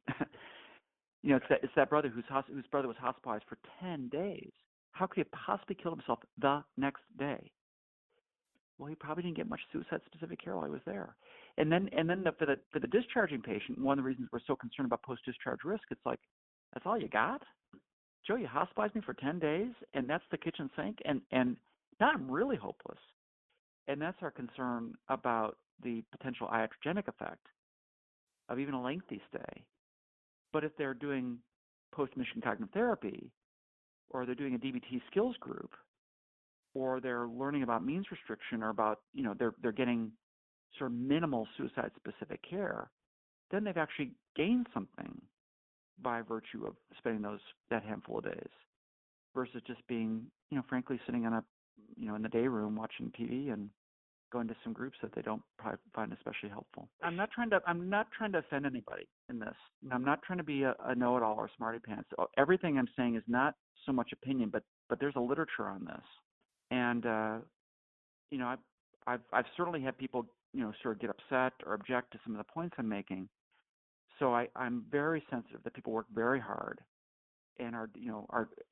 It's that brother whose brother was hospitalized for 10 days. How could he have possibly killed himself the next day? Well, he probably didn't get much suicide-specific care while he was there. And then for the discharging patient, one of the reasons we're so concerned about post-discharge risk, it's like, that's all you got? Joe, you hospitalized me for 10 days, and that's the kitchen sink, and now I'm really hopeless. And that's our concern about the potential iatrogenic effect of even a lengthy stay. But if they're doing post-mission cognitive therapy, or they're doing a DBT skills group, or they're learning about means restriction, or about, they're getting sort of minimal suicide-specific care, then they've actually gained something by virtue of spending that handful of days, versus just being, frankly, sitting in in the day room watching TV and going to some groups that they don't probably find especially helpful. I'm not trying to offend anybody in this. I'm not trying to be a know-it-all or smarty pants. Everything I'm saying is not so much opinion, but there's a literature on this, and I've certainly had people sort of get upset or object to some of the points I'm making. So I'm very sensitive that people work very hard and are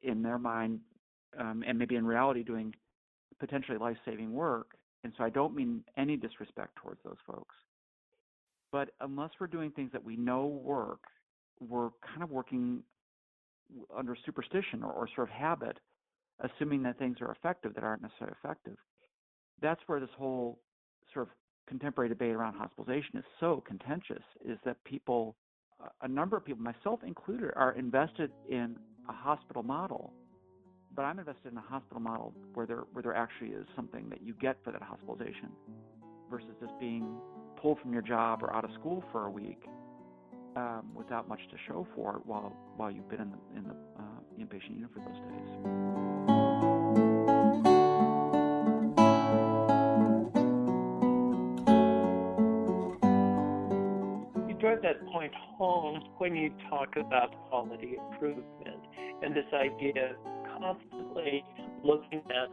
in their mind and maybe in reality doing potentially life-saving work. And so I don't mean any disrespect towards those folks. But unless we're doing things that we know work, we're kind of working under superstition or sort of habit, assuming that things are effective that aren't necessarily effective. That's where this whole sort of contemporary debate around hospitalization is so contentious, is that people, a number of people, myself included, are invested in a hospital model. But I'm invested in a hospital model where there actually is something that you get for that hospitalization, versus just being pulled from your job or out of school for a week without much to show for it while you've been in the inpatient unit for those days. Drive that point home when you talk about quality improvement and this idea of constantly looking at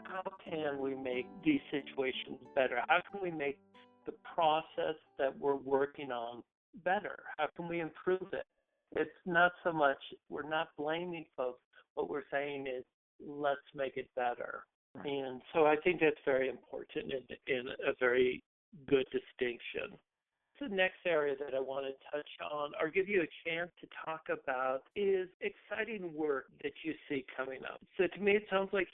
how can we make these situations better? How can we make the process that we're working on better? How can we improve it? It's not so much, we're not blaming folks. What we're saying is, let's make it better. Right. And so I think that's very important and a very good distinction. The next area that I want to touch on or give you a chance to talk about is exciting work that you see coming up. So to me, it sounds like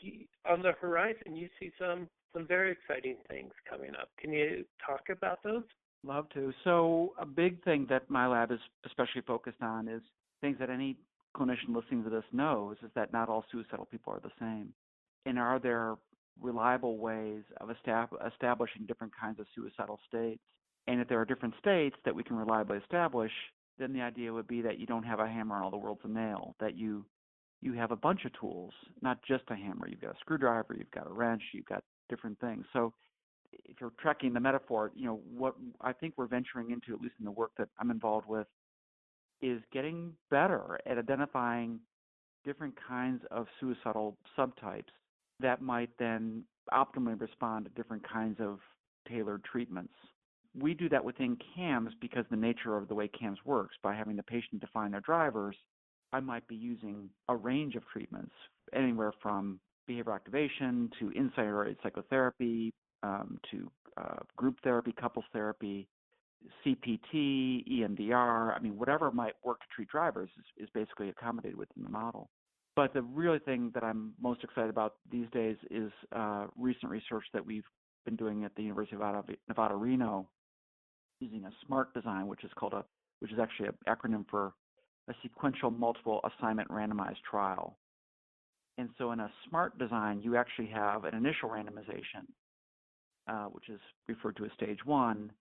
on the horizon, you see some very exciting things coming up. Can you talk about those? Love to. So a big thing that my lab is especially focused on is things that any clinician listening to this knows, is that not all suicidal people are the same. And are there reliable ways of establishing different kinds of suicidal states? And if there are different states that we can reliably establish, then the idea would be that you don't have a hammer and all the world's a nail, that you have a bunch of tools, not just a hammer. You've got a screwdriver, you've got a wrench, you've got different things. So if you're tracking the metaphor, what I think we're venturing into, at least in the work that I'm involved with, is getting better at identifying different kinds of suicidal subtypes that might then optimally respond to different kinds of tailored treatments. We do that within CAMS because the nature of the way CAMS works, by having the patient define their drivers, I might be using a range of treatments, anywhere from behavioral activation to insight-oriented psychotherapy, to group therapy, couples therapy, CPT, EMDR. I mean, whatever might work to treat drivers is basically accommodated within the model. But the real thing that I'm most excited about these days is recent research that we've been doing at the University of Nevada, Reno, using a SMART design, which is actually an acronym for a sequential multiple assignment randomized trial. And so in a SMART design, you actually have an initial randomization, which is referred to as stage 1,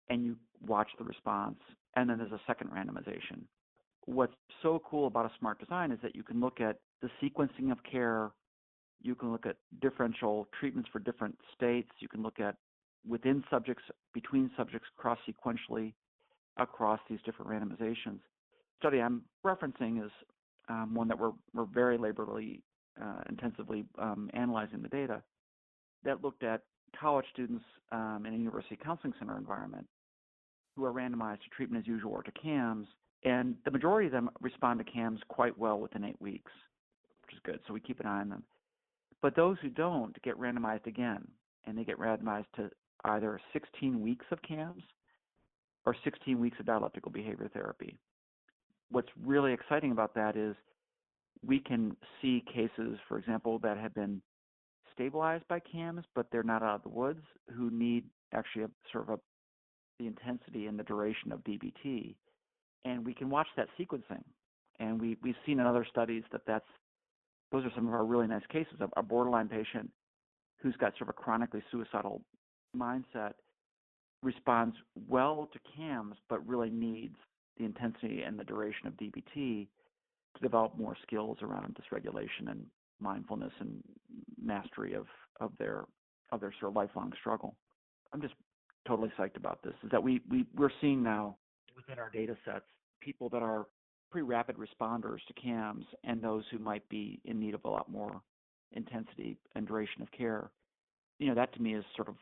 and you watch the response, and then there's a second randomization. What's so cool about a SMART design is that you can look at the sequencing of care, you can look at differential treatments for different states, you can look at within subjects, between subjects, cross-sequentially across these different randomizations. The study I'm referencing is one that we're very laboriously, intensively analyzing the data, that looked at college students in a university counseling center environment who are randomized to treatment as usual or to CAMS, and the majority of them respond to CAMS quite well within 8 weeks, which is good, so we keep an eye on them. But those who don't get randomized again, and they get randomized to either 16 weeks of CAMS or 16 weeks of dialectical behavior therapy. What's really exciting about that is we can see cases, for example, that have been stabilized by CAMS, but they're not out of the woods, who need actually the intensity and the duration of DBT. And we can watch that sequencing. And we've seen in other studies that those are some of our really nice cases. A borderline patient who's got sort of a chronically suicidal mindset responds well to CAMS, but really needs the intensity and the duration of DBT to develop more skills around dysregulation and mindfulness and mastery of their sort of lifelong struggle. I'm just totally psyched about this. Is that we're seeing now within our data sets people that are pretty rapid responders to CAMS and those who might be in need of a lot more intensity and duration of care. That to me is sort of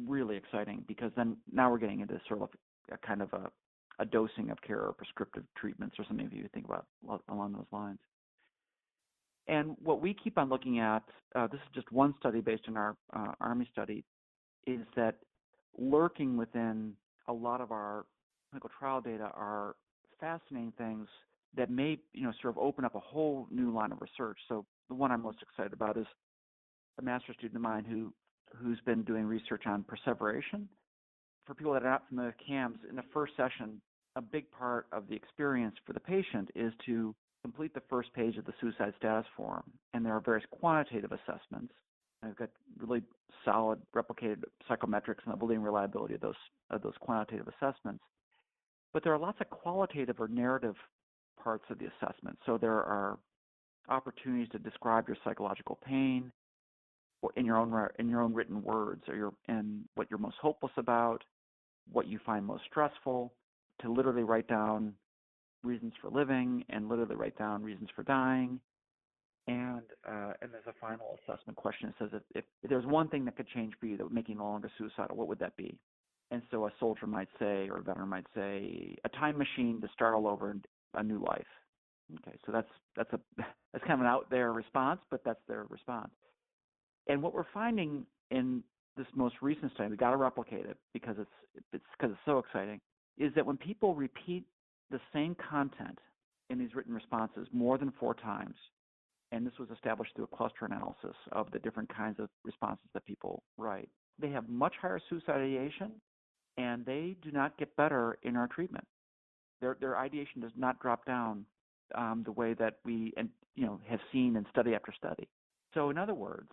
really exciting, because then now we're getting into sort of a kind of a dosing of care or prescriptive treatments or something that you think about along those lines. And what we keep on looking at, this is just one study based on our Army study, is that lurking within a lot of our clinical trial data are fascinating things that may, sort of open up a whole new line of research. So the one I'm most excited about is a master's student of mine who's been doing research on perseveration. For people that are not familiar with CAMS, in the first session, a big part of the experience for the patient is to complete the first page of the suicide status form, and there are various quantitative assessments. I've got really solid replicated psychometrics and the validity and reliability of those quantitative assessments. But there are lots of qualitative or narrative parts of the assessment. So there are opportunities to describe your psychological pain, or in your own written words, and what you're most hopeless about, what you find most stressful, to literally write down reasons for living and literally write down reasons for dying. And there's a final assessment question that says if there's one thing that could change for you that would make you no longer suicidal, what would that be? And so a soldier might say, or a veteran might say, a time machine to start all over and a new life. Okay, so that's kind of an out there response, but that's their response. And what we're finding in this most recent study, we got to replicate it because it's so exciting, is that when people repeat the same content in these written responses more than 4 times, and this was established through a cluster analysis of the different kinds of responses that people write, they have much higher suicide ideation, and they do not get better in our treatment. Their ideation does not drop down the way that we have seen in study after study. So in other words,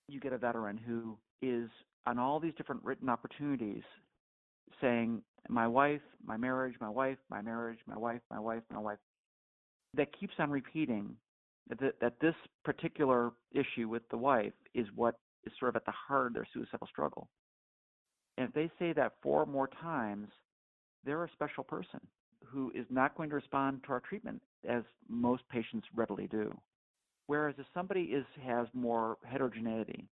you get a veteran who is on all these different written opportunities saying, my wife, my marriage, my wife, my marriage, my wife, my wife, my wife, that keeps on repeating that this particular issue with the wife is what is sort of at the heart of their suicidal struggle. And if they say that 4 more times, they're a special person who is not going to respond to our treatment as most patients readily do. Whereas if somebody has more heterogeneity,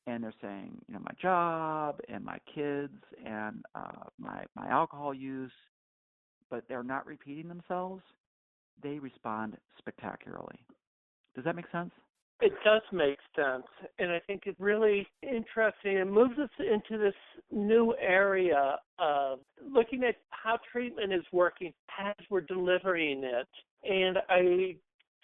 and they're saying, my job and my kids and my alcohol use, but they're not repeating themselves, they respond spectacularly. Does that make sense? It does make sense, and I think it's really interesting. It moves us into this new area of looking at how treatment is working as we're delivering it. And I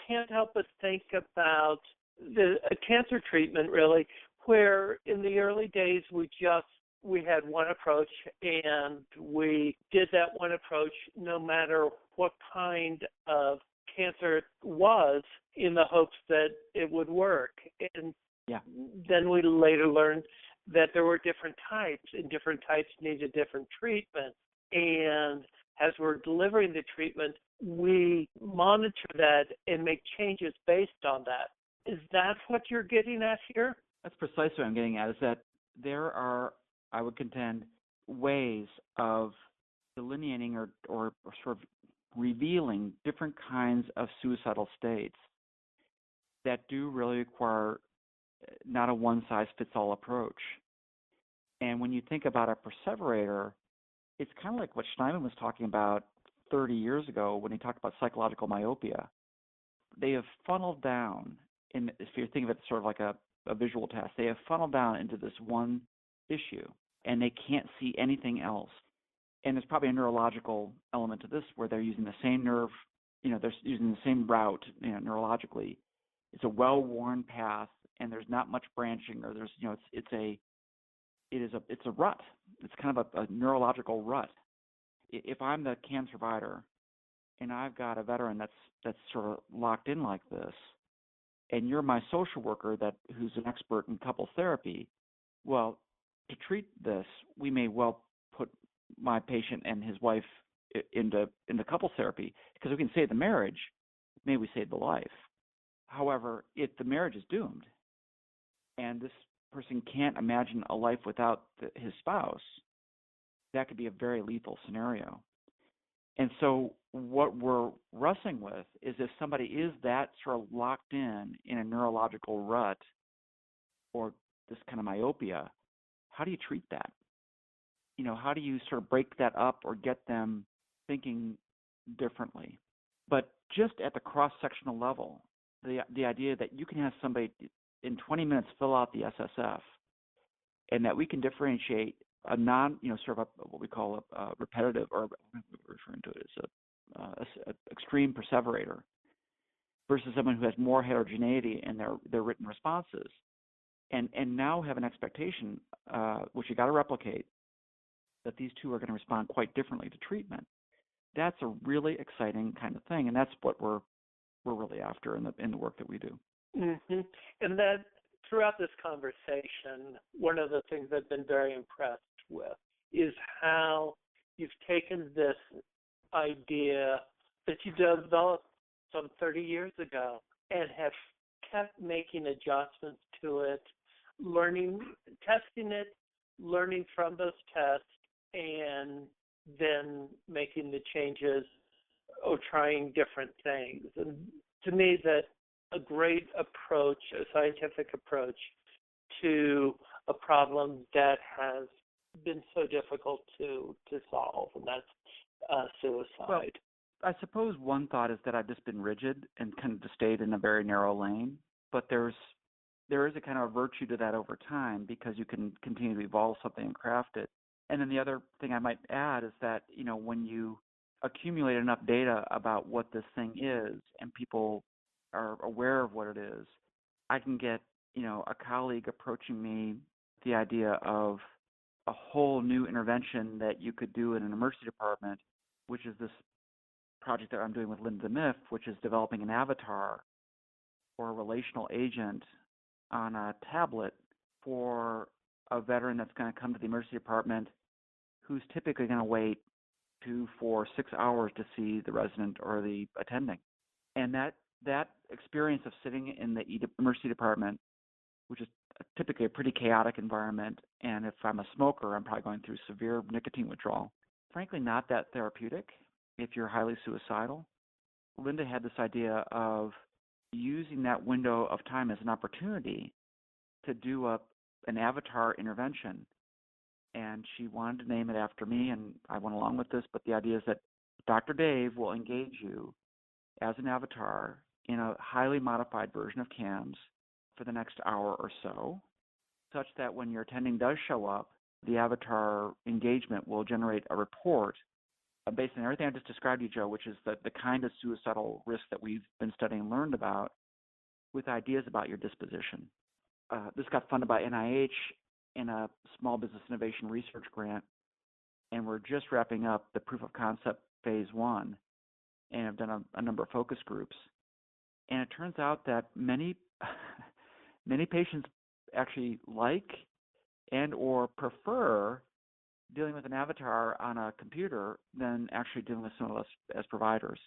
can't help but think about a cancer treatment, really, where in the early days we had one approach, and we did that one approach no matter what kind of cancer it was, in the hopes that it would work. And then we later learned that there were different types, and different types needed different treatment. And as we're delivering the treatment, we monitor that and make changes based on that. Is that what you're getting at here? That's precisely what I'm getting at, is that there are, I would contend, ways of delineating or sort of revealing different kinds of suicidal states that do really require not a one-size-fits-all approach. And when you think about a perseverator, it's kind of like what Steinman was talking about 30 years ago when he talked about psychological myopia. They have funneled down, if you think of it sort of like a a visual test. They have funneled down into this one issue, and they can't see anything else. And there's probably a neurological element to this where they're using the same nerve, they're using the same route, neurologically. It's a well-worn path, and there's not much branching, or there's, it's a rut. It's kind of a neurological rut. If I'm the CAMS provider and I've got a veteran that's sort of locked in like this, and you're my social worker who's an expert in couples therapy, well, to treat this, we may well put my patient and his wife into couples therapy, because we can save the marriage, maybe we save the life. However, if the marriage is doomed and this person can't imagine a life without his spouse, that could be a very lethal scenario. And so what we're wrestling with is, if somebody is that sort of locked in a neurological rut or this kind of myopia, how do you treat that? How do you sort of break that up or get them thinking differently? But just at the cross-sectional level, the idea that you can have somebody in 20 minutes fill out the SSF, and that we can differentiate a sort of what we call a repetitive, or we're referring to it as a extreme perseverator, versus someone who has more heterogeneity in their written responses, and now have an expectation, which you got to replicate, that these two are going to respond quite differently to treatment. That's a really exciting kind of thing, and that's what we're really after in the work that we do. Mm-hmm. And that throughout this conversation, one of the things I've been very impressed with is how you've taken this idea that you developed some 30 years ago and have kept making adjustments to it, testing it, learning from those tests, and then making the changes or trying different things. And to me, that's a great approach, a scientific approach to a problem that has been so difficult to solve, and that's suicide. Well, I suppose one thought is that I've just been rigid and kind of just stayed in a very narrow lane, but there is a kind of virtue to that over time, because you can continue to evolve something and craft it. And then the other thing I might add is that, when you accumulate enough data about what this thing is and people are aware of what it is, I can get, a colleague approaching me with the idea of a whole new intervention that you could do in an emergency department, which is this project that I'm doing with Linda Miff, which is developing an avatar or a relational agent on a tablet for a veteran that's going to come to the emergency department, who's typically going to wait 2, 4, 6 hours to see the resident or the attending. And that experience of sitting in the emergency department, which is typically a pretty chaotic environment, and if I'm a smoker, I'm probably going through severe nicotine withdrawal, frankly not that therapeutic if you're highly suicidal. Linda had this idea of using that window of time as an opportunity to do an avatar intervention. And she wanted to name it after me, and I went along with this, but the idea is that Dr. Dave will engage you as an avatar in a highly modified version of CAMS for the next hour or so, such that when your attending does show up, the avatar engagement will generate a report based on everything I just described to you, Joe, which is the kind of suicidal risk that we've been studying and learned about, with ideas about your disposition. This got funded by NIH in a Small Business Innovation Research Grant, and we're just wrapping up the proof of concept phase 1, and have done a number of focus groups. And it turns out that many patients actually like and or prefer dealing with an avatar on a computer than actually dealing with some of us as providers,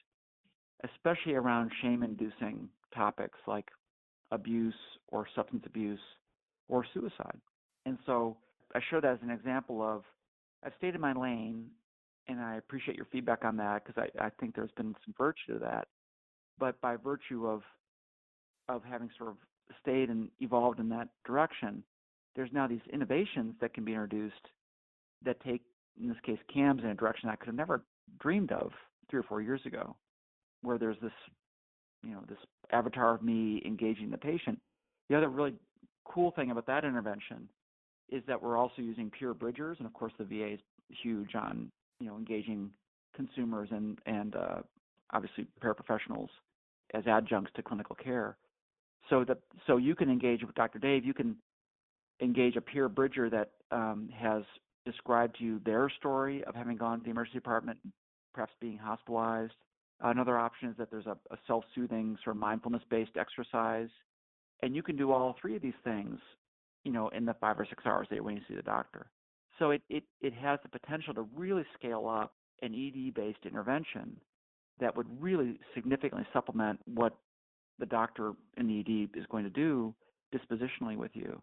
especially around shame-inducing topics like abuse or substance abuse or suicide. And so I show that as an example of, I've stayed in my lane, and I appreciate your feedback on that, because I think there's been some virtue to that. But by virtue of having sort of stayed and evolved in that direction, there's now these innovations that can be introduced that take, in this case, CAMS in a direction I could have never dreamed of 3 or 4 years ago, where there's this, this avatar of me engaging the patient. The other really cool thing about that intervention is that we're also using peer bridgers, and of course the VA is huge on engaging consumers and obviously paraprofessionals as adjuncts to clinical care. So you can engage with Dr. Dave. You can engage a peer bridger that has described to you their story of having gone to the emergency department, perhaps being hospitalized. Another option is that there's a self-soothing sort of mindfulness-based exercise, and you can do all three of these things, in the 5 or 6 hours a day when you see the doctor. So it has the potential to really scale up an ED-based intervention that would really significantly supplement what the doctor in the ED is going to do dispositionally with you.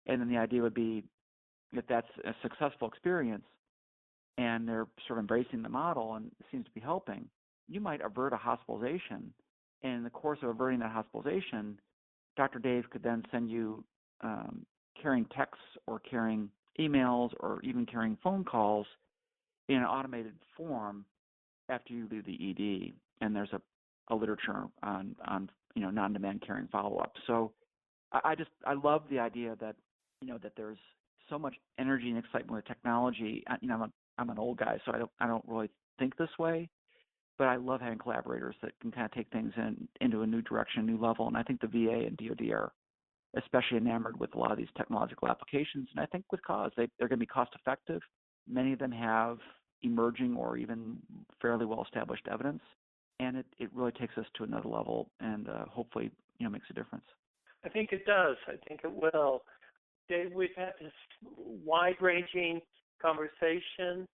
And then the idea would be if that's a successful experience and they're sort of embracing the model and it seems to be helping, you might avert a hospitalization. And in the course of averting that hospitalization, Dr. Dave could then send you carrying texts or carrying emails or even carrying phone calls in an automated form after you leave the ED. And there's a literature on non-demand caring follow-up. So I love the idea that that there's so much energy and excitement with technology. I'm an old guy, so I don't really think this way, but I love having collaborators that can kind of take things into a new direction, a new level. And I think the VA and DoD are especially enamored with a lot of these technological applications. And I think with cause, they're going to be cost effective. Many of them have emerging or even fairly well-established evidence. And it really takes us to another level and hopefully, makes a difference. I think it does. I think it will. Dave, we've had this wide-ranging conversation,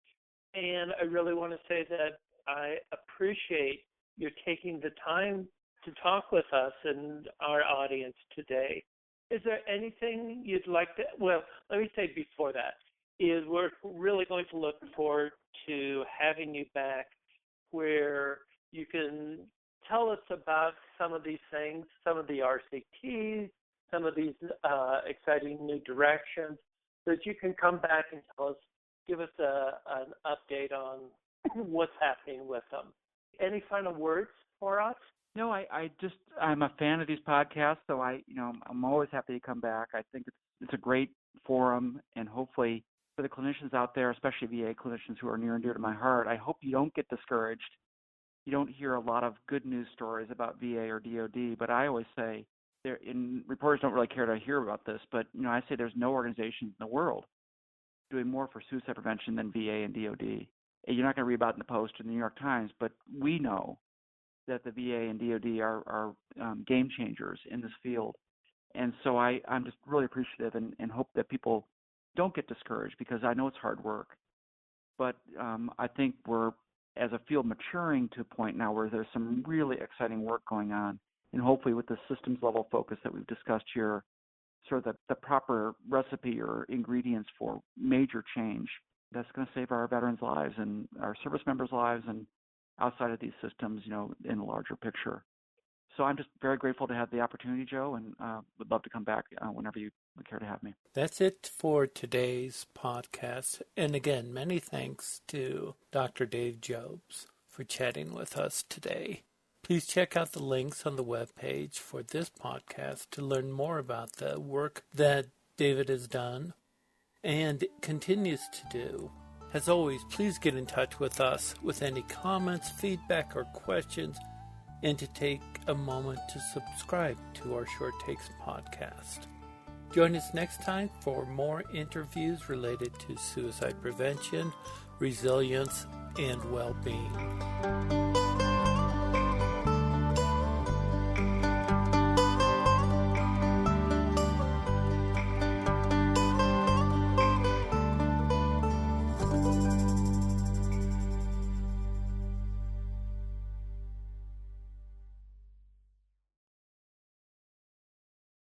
and I really want to say that I appreciate you taking the time to talk with us and our audience today. Is there anything you'd like to, well, let me say before that, is we're really going to look forward to having you back where you can tell us about some of these things, some of the RCTs, some of these exciting new directions, so that you can come back and give us an update on what's happening with them. Any final words for us? No, I'm a fan of these podcasts, so I'm always happy to come back. I think it's a great forum, and hopefully for the clinicians out there, especially VA clinicians who are near and dear to my heart, I hope you don't get discouraged. You don't hear a lot of good news stories about VA or DoD, but I always say, reporters don't really care to hear about this, but I say there's no organization in the world doing more for suicide prevention than VA and DoD. And you're not going to read about it in the Post or the New York Times, but we know that the VA and DoD are game changers in this field. And so I'm just really appreciative and hope that people don't get discouraged, because I know it's hard work. But I think we're, as a field, maturing to a point now where there's some really exciting work going on. And hopefully with the systems level focus that we've discussed here, sort of the proper recipe or ingredients for major change that's going to save our veterans' lives and our service members' lives and outside of these systems, in the larger picture. So I'm just very grateful to have the opportunity, Joe, and would love to come back whenever you would care to have me. That's it for today's podcast. And again, many thanks to Dr. Dave Jobs for chatting with us today. Please check out the links on the webpage for this podcast to learn more about the work that David has done and continues to do. As always, please get in touch with us with any comments, feedback, or questions, and to take a moment to subscribe to our Short Takes podcast. Join us next time for more interviews related to suicide prevention, resilience, and well-being.